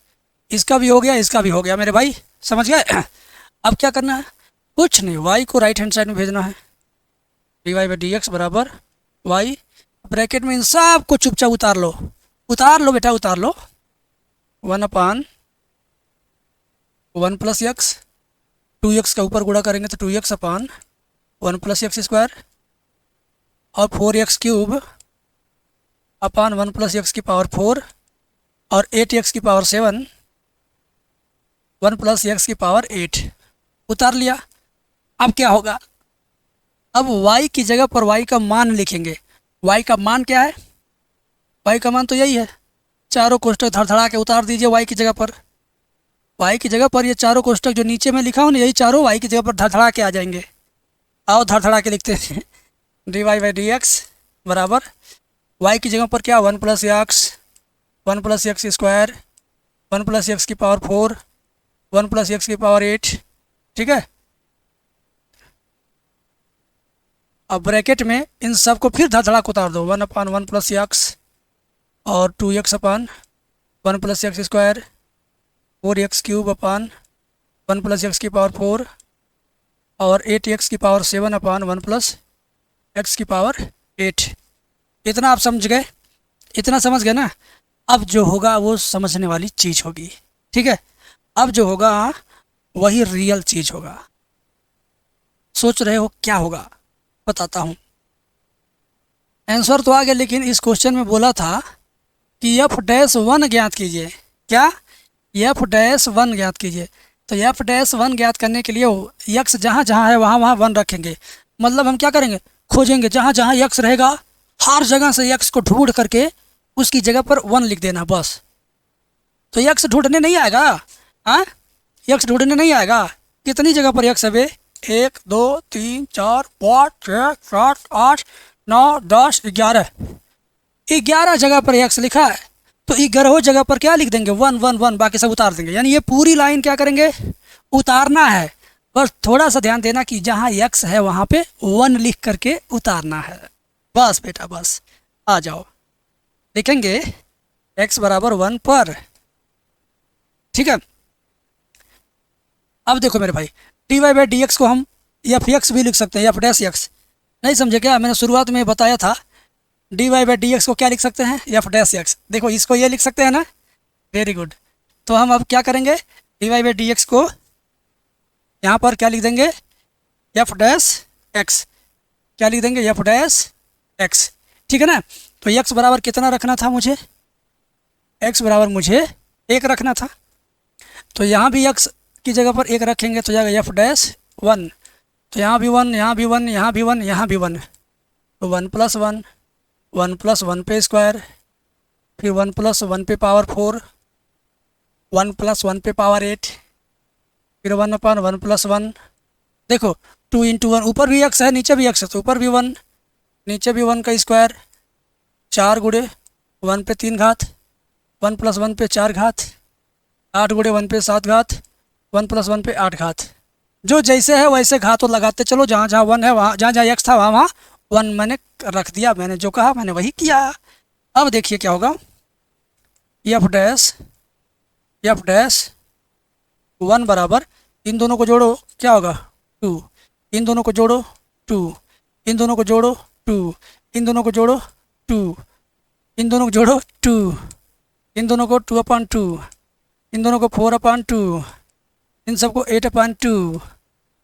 Speaker 1: इसका भी हो गया, इसका भी हो गया मेरे भाई। समझ गए? अब क्या करना है, कुछ नहीं, y को राइट हैंड साइड में भेजना है, dy/dx बराबर y, ब्रैकेट में इन सब को चुपचाप उतार लो, उतार लो बेटा उतार लो। 1/1 + x, 2x का ऊपर गुणा करेंगे तो 2x/1 + x² और 4x³ अपान 1 + x⁴ और 8x⁷ 1 + x⁸ उतार लिया। अब क्या होगा, अब y की जगह पर y का मान लिखेंगे। y का मान क्या है, y का मान तो यही है, चारों कोष्टक धड़धड़ा के उतार दीजिए y की जगह पर। y की जगह पर ये चारों कोष्टक जो नीचे में लिखा हो ना, यही चारों y की जगह पर धड़धड़ा के आ जाएंगे। आओ धड़धड़ा के लिखते हैं dy/dx बराबर y की जगह पर क्या 1 + x, 1 + x², 1 + x⁴, 1 + x⁸। ठीक है, अब ब्रैकेट में इन सब को फिर धड़धड़ाक उतार दो, 1/1 + x और 2x/1 + x², 4x³ अपान 1 + x⁴ और 8x⁷ अपान 1 + x⁸। इतना आप समझ गए, इतना समझ गए ना। अब जो होगा वो समझने वाली चीज़ होगी। ठीक है, अब जो होगा वही रियल चीज़ होगा। सोच रहे हो क्या होगा, बताता हूँ। आंसर तो आ गया, लेकिन इस क्वेश्चन में बोला था कि f'1 ज्ञात कीजिए। क्या, f'1 ज्ञात कीजिए। तो f'1 ज्ञात करने के लिए x जहाँ जहाँ है वहाँ वहाँ 1 रखेंगे। मतलब हम क्या करेंगे, खोजेंगे जहाँ जहाँ x रहेगा हर जगह से x को ढूंढ करके उसकी जगह पर 1 लिख देना बस। तो यक्स ढूंढने नहीं आएगा। हाँ, यक्स ढूंढने नहीं आएगा। कितनी जगह पर यक्स है बे? 1 2 3 4 5 6 7 8 9 10 11। 11 जगह पर यक्स लिखा है, तो 11 जगह पर क्या लिख देंगे? 1 1 1, बाकी सब उतार देंगे। यानी ये पूरी लाइन क्या करेंगे? उतारना है। बस थोड़ा सा ध्यान देना कि जहाँ यक्स है वहाँ पे 1 लिख करके उतारना है। बस बेटा बस, आ जाओ। लिखेंगे x बराबर 1 पर। ठीक है, अब देखो मेरे भाई, d y by d x को हम एफ एक्स भी लिख सकते हैं, एफ डैश एक्स। नहीं समझे क्या? मैंने शुरुआत में बताया था, d y by d x को क्या लिख सकते हैं? F dash x. देखो इसको ये लिख सकते हैं ना, वेरी गुड। तो हम अब क्या करेंगे? D y by d x को यहाँ पर क्या लिख देंगे? F dash x. क्या लिख देंगे? F dash x. ठीक है ना। तो एक्स बराबर कितना रखना था मुझे? एक्स बराबर मुझे 1 रखना था। तो यहाँ भी एक्स की जगह पर 1 रखेंगे तो जाएगा एफ डैश 1। तो यहाँ भी 1, यहाँ भी 1, यहाँ भी 1, यहाँ भी 1। तो 1 + 1, 1 + 1 पे स्क्वायर, फिर 1 + 1 पे पावर 4, 1 + 1 पे पावर 8, फिर 1/1 + 1। देखो 2 × 1, ऊपर भी एक्स है नीचे भी एक्स है, तो ऊपर भी 1 नीचे भी 1 का स्क्वायर, 4 × 1 पे 3 घात, 1 + 1 पे 4 घात, 8 × 1 पे 7 घात, 1 + 1 पे 8 घात। जो जैसे है वैसे घातों लगाते चलो। जहाँ जहाँ 1 है, वहाँ जहाँ जहाँ एक्स था वहाँ वहाँ 1 मैंने रख दिया। मैंने जो कहा मैंने वही किया। अब देखिए क्या होगा। एफ डैश 1 बराबर, इन दोनों को जोड़ो, क्या होगा? 2। इन दोनों को जोड़ो 2, इन दोनों को जोड़ो 2, इन दोनों को जोड़ो 2, इन दोनों को जोड़ो 2, इन दोनों को 2/2, इन दोनों को 4/2, इन सबको 8/2।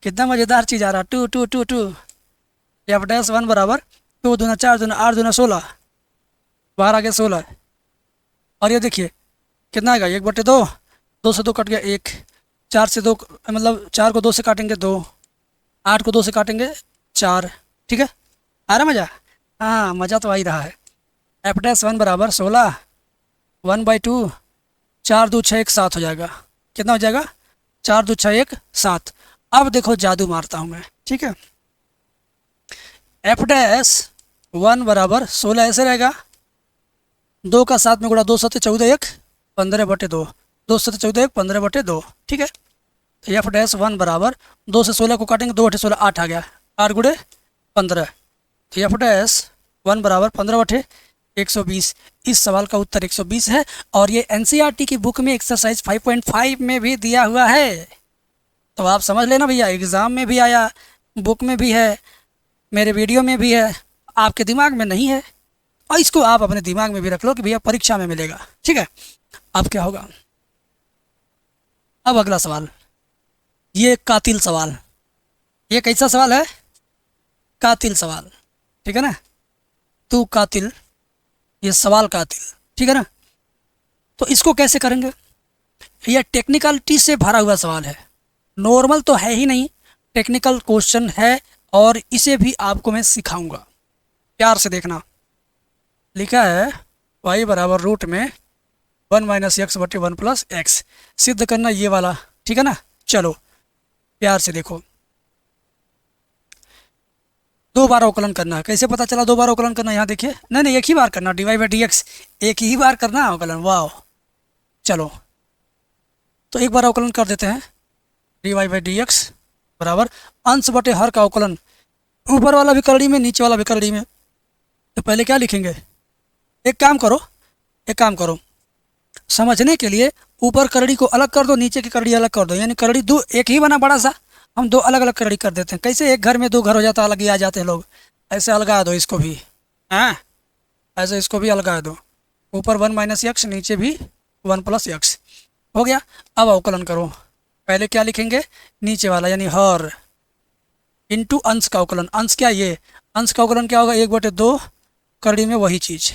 Speaker 1: कितना मज़ेदार चीज़ आ रहा। 2 2 2 2। एफ डैश 1 बराबर 2 दूना 4 दूना 8 दूना 16, बाहर आ गया 16। और ये देखिए कितना आएगा? 1/2, 2 से 2 कट गया 1, 4 से 2 मतलब 4 को 2 से काटेंगे 2, 8 को 2 से काटेंगे 4। ठीक है, आ रहा मज़ा? हाँ, मज़ा तो आ ही रहा है। एफ डैश 1 बराबर 16, 1/2, 4 2 6 1 7 हो जाएगा। कितना हो जाएगा? 4 2 6 1 7। अब देखो जादू मारता हूँ मैं। ठीक है, एफ डैश 1 बराबर 16 ऐसे रहेगा, 2 का 7 में गुणा, 2 7 14 1 15/2, 2 7 14 1 15/2। ठीक है, तो एफ डैश 1 बराबर 2 से 16 को काटेंगे, 2 8 16 8 आ गया, 8 × 15। तो एफ डैश 1 बराबर 15/120। इस सवाल का उत्तर 120 है। और ये एनसीईआरटी की बुक में एक्सरसाइज 5.5 में भी दिया हुआ है। तो आप समझ लेना भैया, एग्ज़ाम में भी आया, बुक में भी है, मेरे वीडियो में भी है, आपके दिमाग में नहीं है। और इसको आप अपने दिमाग में भी रख लो कि भैया परीक्षा में मिलेगा। ठीक है, अब क्या होगा? अब अगला सवाल, ये कातिल सवाल। ये कैसा सवाल है? कातिल सवाल। ठीक है ना, तू कातिल, ये सवाल कातिल। ठीक है ना। तो इसको कैसे करेंगे? यह टेक्निकलिटी से भरा हुआ सवाल है, नॉर्मल तो है ही नहीं, टेक्निकल क्वेश्चन है। और इसे भी आपको मैं सिखाऊंगा, प्यार से देखना। लिखा है y बराबर रूट में 1 - x/1 + x। सिद्ध करना ये वाला। ठीक है ना। चलो प्यार से देखो, 2 बार अवकलन करना है। कैसे पता चला 2 बार अवकलन करना? यहाँ देखिए, नहीं एक ही बार करना, dy/dx एक ही बार करना अवकलन। वाह, चलो तो एक बार अवकलन कर देते हैं। dy/dx बराबर अंश बटे हर का अवकलन, ऊपर वाला भी करड़ी में नीचे वाला भी करड़ी में। तो पहले क्या लिखेंगे? एक काम करो, समझने के लिए ऊपर करड़ी को अलग कर दो, नीचे की करड़ी अलग कर दो। यानी करड़ी 2 एक ही बना बड़ा सा, हम 2 अलग अलग करड़ी कर देते हैं। कैसे? एक घर में 2 घर हो जाता, अलग ही आ जाते हैं लोग। ऐसे अलगा दो इसको भी, हाँ ऐसे इसको भी अलगा दो। ऊपर 1 - x, नीचे भी 1 + x हो गया। अब अवकलन करो। पहले क्या लिखेंगे? नीचे वाला यानी हर इंटू अंश का अवकलन। अंश क्या? ये अंश का अवकलन क्या होगा? 1/2 करड़ी में वही चीज़,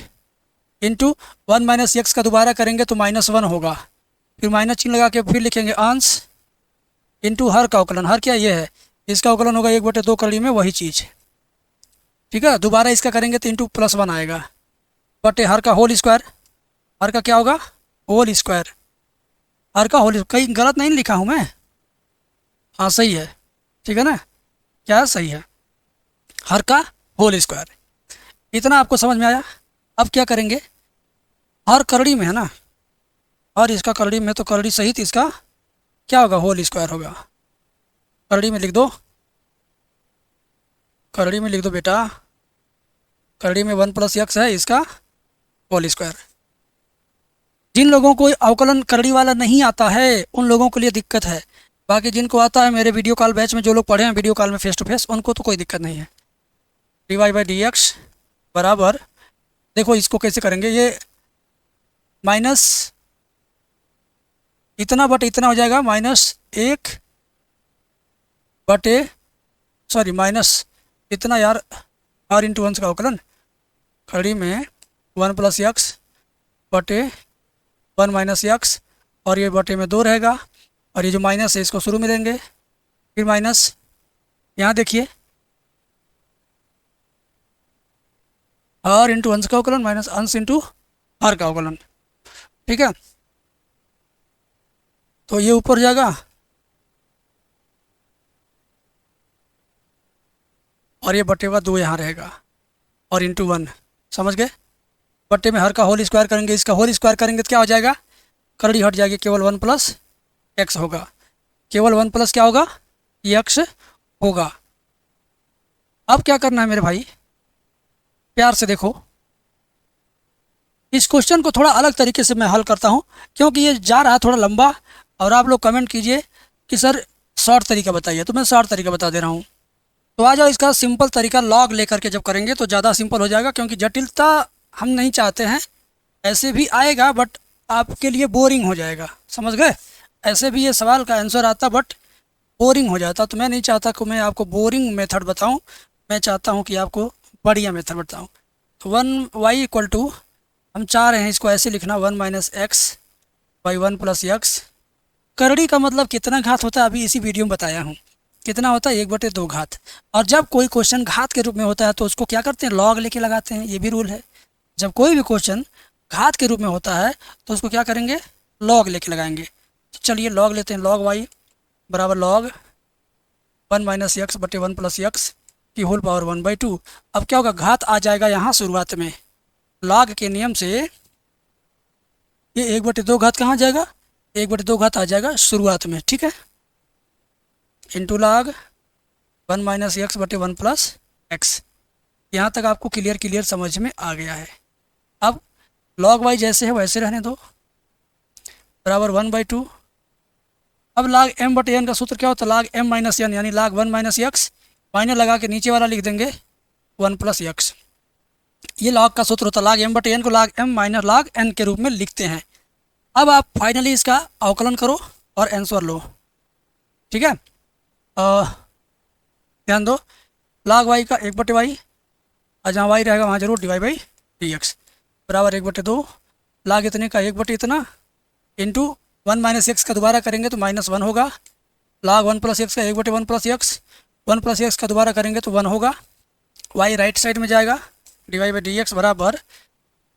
Speaker 1: इंटू 1 - x का दोबारा करेंगे तो -1 होगा, फिर माइनस चिन्ह लगा के फिर लिखेंगे अंश इंटू हर का अवकलन। हर क्या? ये है, इसका अवकलन होगा 1/2 करड़ी में वही चीज़। ठीक है, दोबारा इसका करेंगे तो इंटू +1 आएगा, बटे हर का होल स्क्वायर। हर का क्या होगा? Whole square. हर का होल, कहीं गलत नहीं लिखा हूँ मैं? हाँ सही है, ठीक है ना? क्या सही है? हर का होल स्क्वायर। इतना आपको समझ में आया? अब क्या करेंगे? हर करड़ी में है ना, और इसका करड़ी में, तो करड़ी सहित इसका क्या होगा? होल स्क्वायर होगा। करड़ी में लिख दो, करड़ी में लिख दो बेटा, करड़ी में 1 + x है, इसका होल स्क्वायर। जिन लोगों को अवकलन करड़ी वाला नहीं आता है उन लोगों के लिए दिक्कत है। बाकी जिनको आता है, मेरे वीडियो कॉल बैच में जो लोग पढ़े हैं वीडियो कॉल में फेस टू फेस, उनको तो कोई दिक्कत नहीं है। dy/dx बराबर, देखो इसको कैसे करेंगे, ये माइनस इतना बटे इतना हो जाएगा, -1 बटे, सॉरी माइनस इतना यार, r इंटू 1 का अवकलन खड़ी में 1 + x बटे 1 - x, और ये बटे में 2 रहेगा, और ये जो माइनस है इसको शुरू में लेंगे, फिर माइनस, यहाँ देखिए r इंटू अंश का अवकलन माइनस अंश इंटू r का अवकलन, ठीक है? तो ये ऊपर जाएगा और ये बटे हुआ 2 यहाँ रहेगा, और इंटू 1, समझ गए? बटे में हर का होल स्क्वायर करेंगे, इसका होल स्क्वायर करेंगे तो क्या हो जाएगा? करड़ी हट जाएगी, केवल 1 + x होगा। केवल 1 प्लस क्या होगा? x होगा। अब क्या करना है मेरे भाई, प्यार से देखो, इस क्वेश्चन को थोड़ा अलग तरीके से मैं हल करता हूँ, क्योंकि ये जा रहा है थोड़ा लंबा, और आप लोग कमेंट कीजिए कि सर शॉर्ट तरीका बताइए, तो मैं शॉर्ट तरीका बता दे रहा हूँ। तो आ जाओ, इसका सिंपल तरीका लॉग लेकर के जब करेंगे तो ज़्यादा सिंपल हो जाएगा, क्योंकि जटिलता हम नहीं चाहते हैं। ऐसे भी आएगा बट आपके लिए बोरिंग हो जाएगा, समझ गए? ऐसे भी ये सवाल का आंसर आता बट बोरिंग हो जाता, तो मैं नहीं चाहता कि मैं आपको बोरिंग मेथड बताऊं, मैं चाहता हूं कि आपको बढ़िया मेथड बताऊं। तो 1y = हम चाह रहे हैं इसको ऐसे लिखना, 1 - x/1 + x। करड़ी का मतलब कितना घात होता है अभी इसी वीडियो में बताया हूँ, कितना होता है? 1/2 घात। और जब कोई क्वेश्चन घात के रूप में होता है तो उसको क्या करते हैं? लॉग लेके लगाते हैं, ये भी रूल है। जब कोई भी क्वेश्चन घात के रूप में होता है तो उसको क्या करेंगे? लॉग लेके लगाएंगे। तो चलिए लॉग लेते हैं, log y बराबर log 1 - x बटे 1 + x की होल पावर 1/2। अब क्या होगा? घात आ जाएगा यहाँ शुरुआत में, लॉग के नियम से ये 1/2 घात कहाँ जाएगा? 1/2 घात आ जाएगा शुरुआत में, ठीक है? इंटू log 1 - x बटे 1 + x। यहाँ तक आपको क्लियर समझ में आ गया है। अब log y जैसे है वैसे रहने दो, बराबर 1/2। अब log m बटे n का सूत्र क्या होता है? log m - n, यानी log 1 - x, माइनस लगा के नीचे वाला लिख देंगे 1 + x। ये log का सूत्र होता है। log m बटे n को log m - log n के रूप में लिखते हैं। अब आप फाइनली इसका अवकलन करो और आंसर लो, ठीक है? ध्यान दो, log y का 1/y, और जहाँ y रहेगा वहाँ जरूर dy/dx बराबर 1/2, log इतने का 1 बटे इतना इंटू 1 - x का दोबारा करेंगे तो -1 होगा, log 1 + x का 1/1 + x, 1 + x का दोबारा करेंगे तो 1 होगा, y राइट साइड में जाएगा, dy/dx बराबर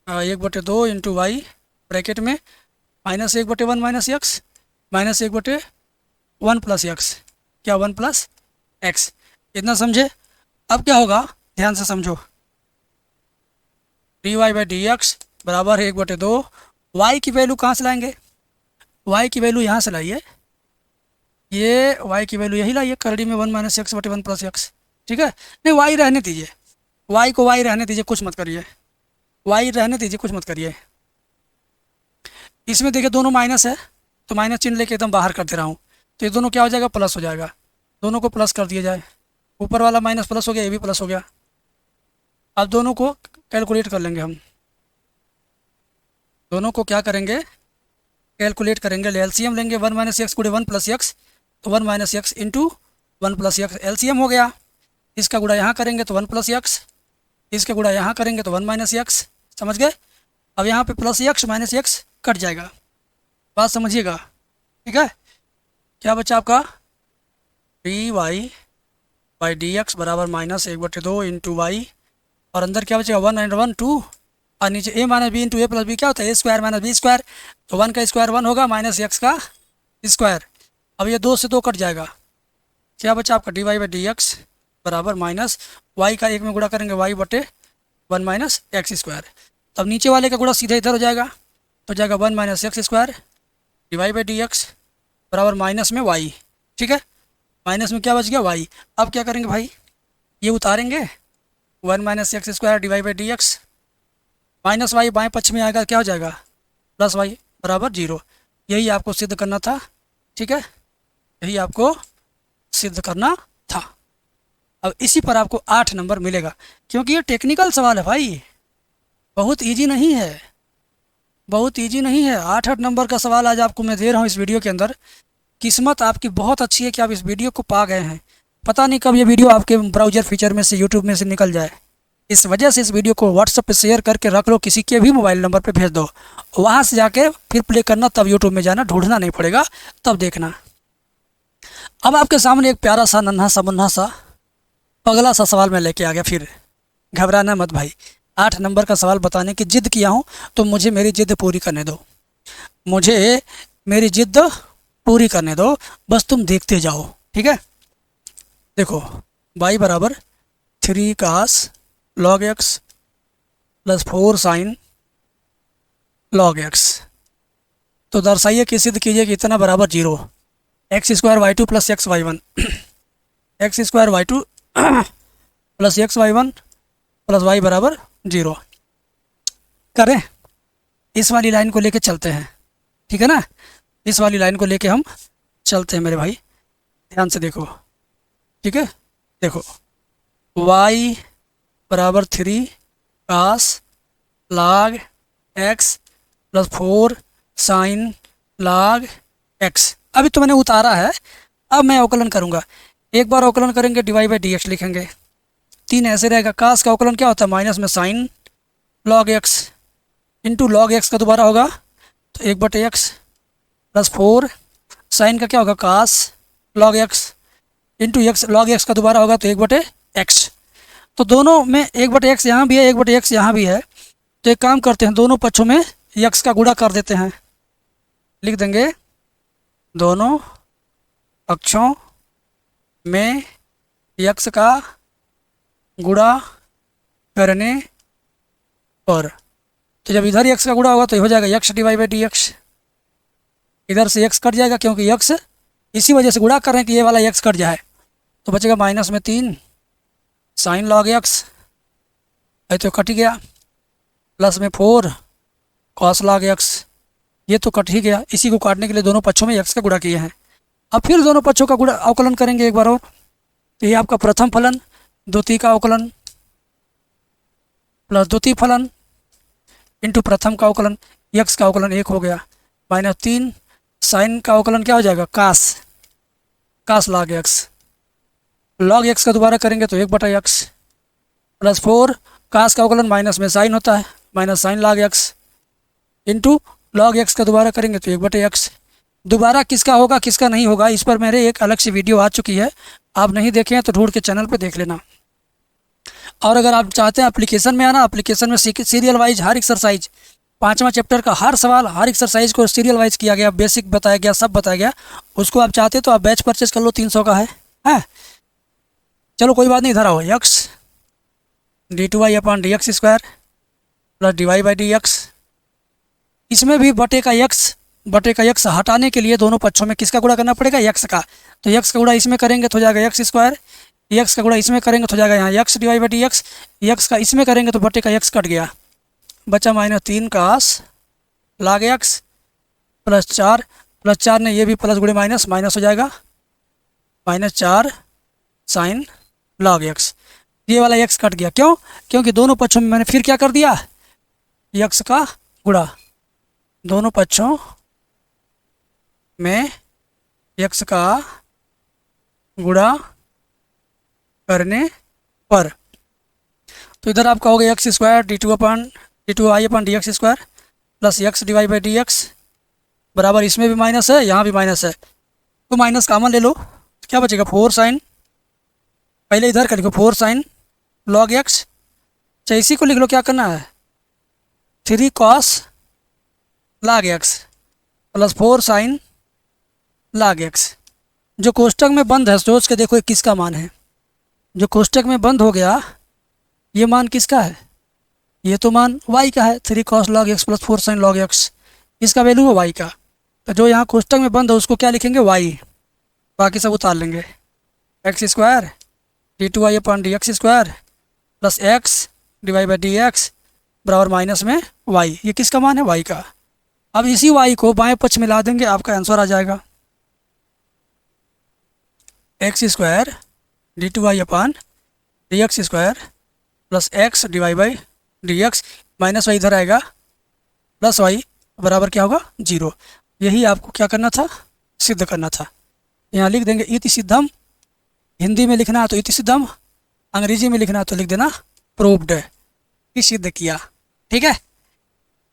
Speaker 1: 1/2 इंटू y ब्रैकेट में -1/1 - x -1/1 + x, क्या 1 + x। इतना समझे? अब क्या होगा, ध्यान से समझो, dy/dx बराबर 1/2, y की वैल्यू कहाँ से लाएंगे? y की वैल्यू यहाँ से लाइए, ये y की वैल्यू यही लाइए, करड़ी में 1 - x बटे 1 + x, ठीक है? नहीं, y रहने दीजिए, y को y रहने दीजिए, कुछ मत करिए, y रहने दीजिए, कुछ मत करिए। इसमें देखिए दोनों माइनस है, तो माइनस चिन्ह लेके एकदम बाहर कर दे रहा हूँ, तो ये दोनों क्या हो जाएगा? प्लस हो जाएगा। दोनों को प्लस कर दिया जाए, ऊपर वाला माइनस प्लस हो गया, ये भी प्लस हो गया। अब दोनों को कैलकुलेट कर लेंगे हम, दोनों को क्या करेंगे? कैलकुलेट करेंगे, एलसीएम लेंगे। 1 - x × 1 + x, तो 1 - x इंटू 1 + x एलसीएम हो गया। इसका गुणा यहाँ करेंगे तो 1 + x, इसका गुणा यहाँ करेंगे तो 1 - x, समझ गए? अब यहाँ पे +x -x कट जाएगा, बात समझिएगा, ठीक है? क्या बचा आपका? dy/dx बराबर -1/2 इंटू y, और अंदर क्या बचेगा? 1 + 1 2, और नीचे ए माइनस बी इंटू ए प्लस बी क्या होता है, ए स्क्वायर माइनस बी स्क्वायर। तो 1 का स्क्वायर 1 होगा माइनस एक्स का स्क्वायर। अब ये 2 से 2 कट जाएगा, क्या बचा आपका d y by d x बराबर माइनस वाई का 1 में गुणा करेंगे वाई बटे 1 माइनस एक्स स्क्वायर। तब नीचे वाले का गुणा सीधे इधर हो जाएगा, तो जाएगा 1 minus x square d y by d x बराबर माइनस में वाई। ठीक है, माइनस में क्या बच गया वाई। अब क्या करेंगे भाई, ये उतारेंगे 1 minus x square d y by d x minus y बाएँ पक्ष में आएगा, क्या हो जाएगा प्लस वाई बराबर 0। यही आपको सिद्ध करना था। ठीक है, यही आपको सिद्ध करना था। अब इसी पर आपको 8 नंबर मिलेगा, क्योंकि ये टेक्निकल सवाल है भाई, बहुत इजी नहीं है, बहुत इजी नहीं है। 8 नंबर का सवाल आज आपको मैं दे रहा हूँ इस वीडियो के अंदर। किस्मत आपकी बहुत अच्छी है कि आप इस वीडियो को पा गए हैं। पता नहीं कब ये वीडियो आपके ब्राउज़र फीचर में से यूट्यूब में से निकल जाए। इस वजह से इस वीडियो को व्हाट्सएप पे शेयर करके रख लो, किसी के भी मोबाइल नंबर पे भेज दो, वहाँ से जाके फिर प्ले करना, तब यूट्यूब में जाना, ढूंढना नहीं पड़ेगा, तब देखना। अब आपके सामने एक प्यारा सा नन्हा सा मुन्ना सा पगला सा सवाल मैं लेके आ गया। फिर घबराना मत भाई, 8 नंबर का सवाल बताने की जिद किया हूँ तो मुझे मेरी जिद पूरी करने दो, मुझे मेरी जिद पूरी करने दो, बस तुम देखते जाओ। ठीक है, देखो y बराबर 3 cos log x plus 4 sin log x। तो दर्शाइए कि सिद्ध कीजिए कि इतना बराबर 0। X square y two plus x y one x square y two plus x y one plus y बराबर 0 करें। इस वाली लाइन को लेके चलते हैं, ठीक है ना, इस वाली लाइन को लेके हम चलते हैं मेरे भाई, ध्यान से देखो। ठीक है, देखो y बराबर 3 cos log x plus 4 sin log x। अभी तो मैंने उतारा है, अब मैं अवकलन करूँगा। एक बार अवकलन करेंगे d y by d x लिखेंगे, 3 ऐसे रहेगा। कास का अवकलन क्या होता है, माइनस में sine log x into log x का दोबारा होगा तो 1/x प्लस 4 साइन का क्या होगा कास log x into x log x का दोबारा होगा तो 1/x। तो दोनों में 1/x यहाँ भी है, 1/x यहाँ भी है। तो एक काम करते हैं, दोनों पक्षों में x का गुणा कर देते हैं। लिख देंगे दोनों पक्षों में x का गुणा करने पर, तो जब इधर x का गुणा होगा तो हो जाएगा x divide by d x. इधर से x कट जाएगा क्योंकि x इसी वजह से गुणा कर रहे हैं कि ये वाला x कट जाए, तो बचेगा माइनस में 3 साइन log x, ये तो कट ही गया, प्लस में 4 cos log x, ये तो कट ही गया। इसी को काटने के लिए दोनों पक्षों में x का गुणा किए हैं। अब फिर दोनों पक्षों का गुणा अवकलन करेंगे एक बार और, तो ये आपका प्रथम फलन द्वितीय का अवकलन प्लस द्वितीय फलन इंटू प्रथम का अवकलन, x का अवकलन 1 हो गया, माइनस 3 साइन का अवकलन क्या हो जाएगा कास log x, log x का दोबारा करेंगे तो 1/x प्लस 4 कास का अवकलन माइनस में साइन होता है, minus sine log x into log x का दोबारा करेंगे तो 1/x। दोबारा किसका होगा किसका नहीं होगा, इस पर मेरे एक अलग से वीडियो आ चुकी है, आप नहीं देखे हैं तो ढूंढ के चैनल पे देख लेना। और अगर आप चाहते हैं एप्लीकेशन में आना, एप्लीकेशन में सीरियल वाइज हर एक्सरसाइज 5वां चैप्टर का हर सवाल हर एक्सरसाइज को सीरियल वाइज किया गया, बेसिक बताया गया, सब बताया गया। उसको आप चाहते तो आप बैच परचेज कर लो, 300 का है। चलो कोई बात नहीं, इधर आओ, x d2y upon d x square plus d y by d x. इसमें भी बटे का x हटाने के लिए दोनों पक्षों में किसका गुणा करना पड़ेगा, x का। तो x का गुणा इसमें करेंगे तो हो जाएगा x स्क्वायर, x का गुणा इसमें करेंगे तो हो जाएगा यहाँ x divide by d x, x का इसमें करेंगे तो बटे का x कट गया, बचा माइनस 3 कास log x प्लस 4 ने ये भी प्लस गुणे माइनस हो जाएगा, माइनस 4 साइन log x। ये वाला x कट गया, क्यों, क्योंकि दोनों पक्षों में मैंने फिर क्या कर दिया, x का गुणा, दोनों पक्षों में x का गुणा करने पर। तो इधर आपका हो गया x square d2y upon d x square plus x divide by d x बराबर, इसमें भी माइनस है यहाँ भी माइनस है, तो माइनस कॉमन ले लो, क्या बचेगा 4 साइन, पहले इधर का लिखो 4 साइन log x, चाहे इसी को लिख लो, क्या करना है 3 cos log x plus 4 sin log x। जो कोष्टक में बंद है सोच के देखो ये किसका मान है। जो कोष्टक में बंद हो गया ये मान किसका है? ये तो मान y का है, 3 cos log x plus 4 sin log x, इसका वैल्यू है y का। तो जो यहाँ कोष्टक में बंद है उसको क्या लिखेंगे? y, बाकी सब उतार लेंगे। X square d two y upon d x square plus x divide by d x बराबर माइनस में y, ये किसका मान है? y का। अब इसी y को बाएं पक्ष में ला देंगे, आपका आंसर आ जाएगा x square d two y upon d x square plus x divide by d x minus y इधर आएगा प्लस वाई बराबर क्या होगा? 0। यही आपको क्या करना था? सिद्ध करना था। यहाँ लिख देंगे इति सिद्धम, हिंदी में लिखना है तो इति सिद्धम, अंग्रेजी में लिखना है तो लिख देना प्रूव्ड, कि सिद्ध किया। ठीक है,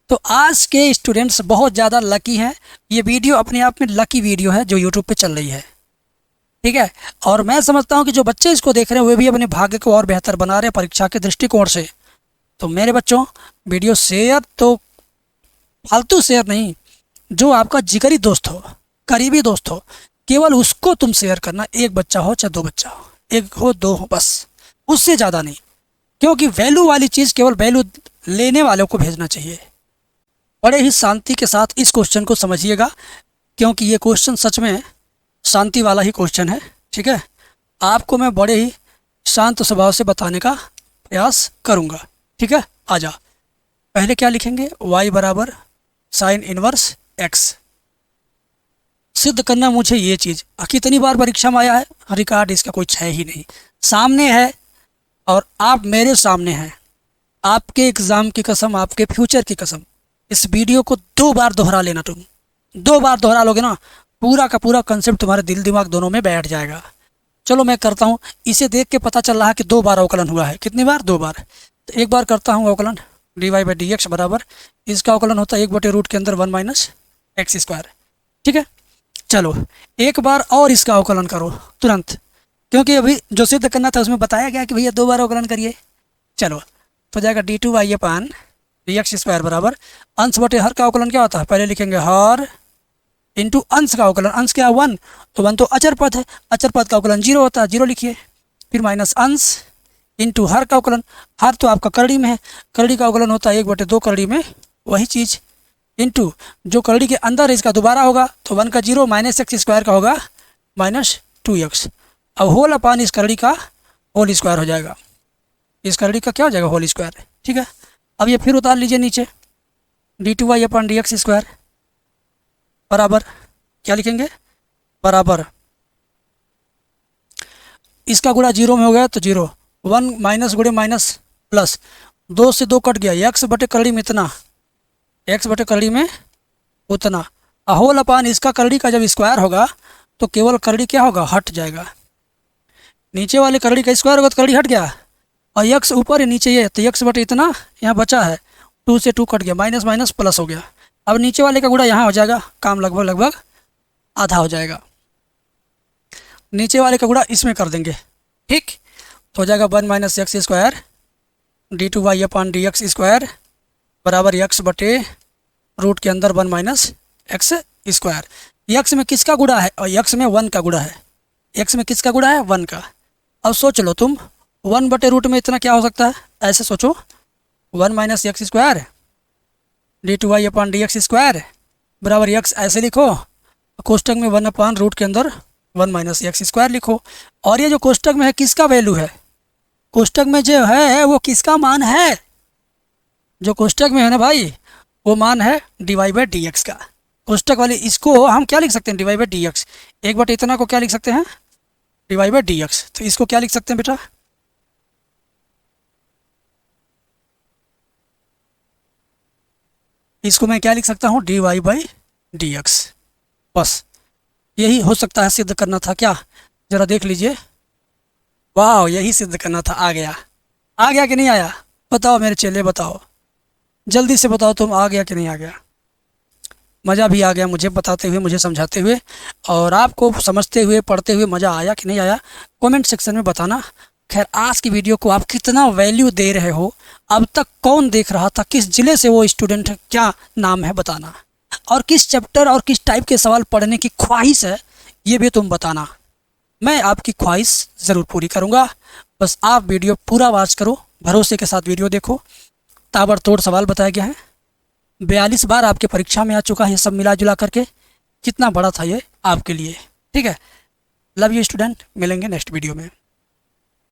Speaker 1: तो आज के स्टूडेंट्स बहुत ज़्यादा लकी हैं। ये वीडियो अपने आप में लकी वीडियो है जो यूट्यूब पे चल रही है। ठीक है, और मैं समझता हूँ कि जो बच्चे इसको देख रहे हैं वे भी अपने भाग्य को और बेहतर बना रहे हैं परीक्षा के दृष्टिकोण से। तो मेरे बच्चों वीडियो शेयर तो फालतू शेयर नहीं, जो आपका जिगरी दोस्त हो, करीबी दोस्त हो, केवल उसको तुम शेयर करना। एक बच्चा हो चाहे 2 बच्चा हो, 1 हो 2 हो, बस, उससे ज़्यादा नहीं। क्योंकि वैल्यू वाली चीज़ केवल वैल्यू लेने वालों को भेजना चाहिए। बड़े ही शांति के साथ इस क्वेश्चन को समझिएगा, क्योंकि ये क्वेश्चन सच में शांति वाला ही क्वेश्चन है। ठीक है, आपको मैं बड़े ही शांत स्वभाव से बताने का प्रयास करूँगा। ठीक है, आ जा। पहले क्या लिखेंगे? y बराबर साइन इनवर्स x। सिद्ध करना मुझे ये चीज़ कितनी बार परीक्षा में आया है, रिकॉर्ड इसका कुछ है ही नहीं, सामने है और आप मेरे सामने हैं। आपके एग्ज़ाम की कसम, आपके फ्यूचर की कसम, इस वीडियो को 2 बार दोहरा लेना। तुम 2 बार दोहरा लोगे ना, पूरा का पूरा कंसेप्ट तुम्हारे दिल दिमाग दोनों में बैठ जाएगा। चलो मैं करता हूँ, इसे देख के पता चल रहा है कि 2 बार अवकलन हुआ है। कितनी बार? 2 बार। तो एक बार करता हूँ अवकलन, d y by d x बराबर, इसका अवकलन होता है 1/रूट के अंदर 1 माइनस एक्स स्क्वायर। ठीक है, चलो एक बार और इसका अवकलन करो तुरंत, क्योंकि अभी जो सिद्ध करना था उसमें बताया गया कि भैया 2 बार अवकलन करिए। चलो तो जाएगा d two y upon d x square बराबर, अंश बटे हर का अवकलन क्या होता है? पहले लिखेंगे हर इंटू अंश का अवकलन, अंश क्या 1, तो 1 तो अचर पद है, अचर पद का अवकलन 0 होता है, 0 लिखिए। फिर माइनस अंश इंटू हर का अवकलन, हर तो आपका करड़ी में है, करड़ी का अवकलन होता है 1/2 करड़ी में वही चीज़, इंटू जो करड़ी के अंदर है इसका दोबारा होगा, तो 1 का 0 माइनस एक्स स्क्वायर का होगा माइनस 2x। अब होल अपान इस करड़ी का होल स्क्वायर हो जाएगा, इस करड़ी का क्या हो जाएगा? Whole square. ठीक है, अब ये फिर उतार लीजिए नीचे, d two y upon d x square बराबर क्या लिखेंगे? बराबर इसका गुणा 0 में हो गया तो 0, 1 माइनस गुणे माइनस प्लस, 2 से 2 कट गया, x बटे करड़ी में इतना, x बटे करड़ी में उतना, होल अपान इसका करड़ी का जब स्क्वायर होगा तो केवल करड़ी क्या होगा? हट जाएगा। नीचे वाले करड़ी का स्क्वायर होगा तो करड़ी हट गया, और x ऊपर है नीचे ये, तो x बटे इतना यहाँ बचा है, 2 से 2 कट गया, माइनस माइनस प्लस हो गया। अब नीचे वाले का गुणा यहाँ हो जाएगा, काम लगभग आधा हो जाएगा। नीचे वाले का गुणा इसमें कर देंगे। ठीक, तो हो जाएगा 1 minus x square d two y upon d x square बराबर x बटे रूट के अंदर 1 माइनस एक्स स्क्वायर। x में किसका गुणा है? और x में 1 का गुणा है, x में किसका गुणा है? 1 का। अब सोच लो तुम, 1 बटे रूट में इतना क्या हो सकता है? ऐसे सोचो, 1 minus x square d two y upon d x square बराबर x ऐसे लिखो, कोष्टक में 1 अपान रूट के अंदर 1 माइनस एक्स स्क्वायर लिखो। और ये जो कोष्टक में है किसका वैल्यू है? कोष्टक में जो है वो किसका मान है? जो कोष्टक में है ना भाई, वो मान है d y by d x का। कोष्टक वाले इसको हम क्या लिख सकते हैं? D y by d x. 1 बटे इतना को क्या लिख सकते हैं? D y by d x. तो इसको क्या लिख सकते हैं बेटा? इसको मैं क्या लिख सकता हूँ? D y by d x. बस यही हो सकता है, सिद्ध करना था क्या? ज़रा देख लीजिए, वाह यही सिद्ध करना था। आ गया कि नहीं आया? बताओ मेरे चेले, बताओ जल्दी से बताओ, तुम आ गया कि नहीं आ गया? मज़ा भी आ गया मुझे बताते हुए, मुझे समझाते हुए, और आपको समझते हुए पढ़ते हुए मज़ा आया कि नहीं आया? कमेंट सेक्शन में बताना। खैर आज की वीडियो को आप कितना वैल्यू दे रहे हो, अब तक कौन देख रहा था, किस ज़िले से वो स्टूडेंट है, क्या नाम है बताना, और किस चैप्टर और किस टाइप के सवाल पढ़ने की ख्वाहिश है ये भी तुम बताना। मैं आपकी ख्वाहिश ज़रूर पूरी करूँगा। बस आप वीडियो पूरा वॉच करो, भरोसे के साथ वीडियो देखो। ताबड़तोड़ सवाल बताया गया है, 42 बार आपके परीक्षा में आ चुका है ये सब मिला जुला करके। कितना बड़ा था ये आपके लिए। ठीक है, लव यू स्टूडेंट, मिलेंगे नेक्स्ट वीडियो में।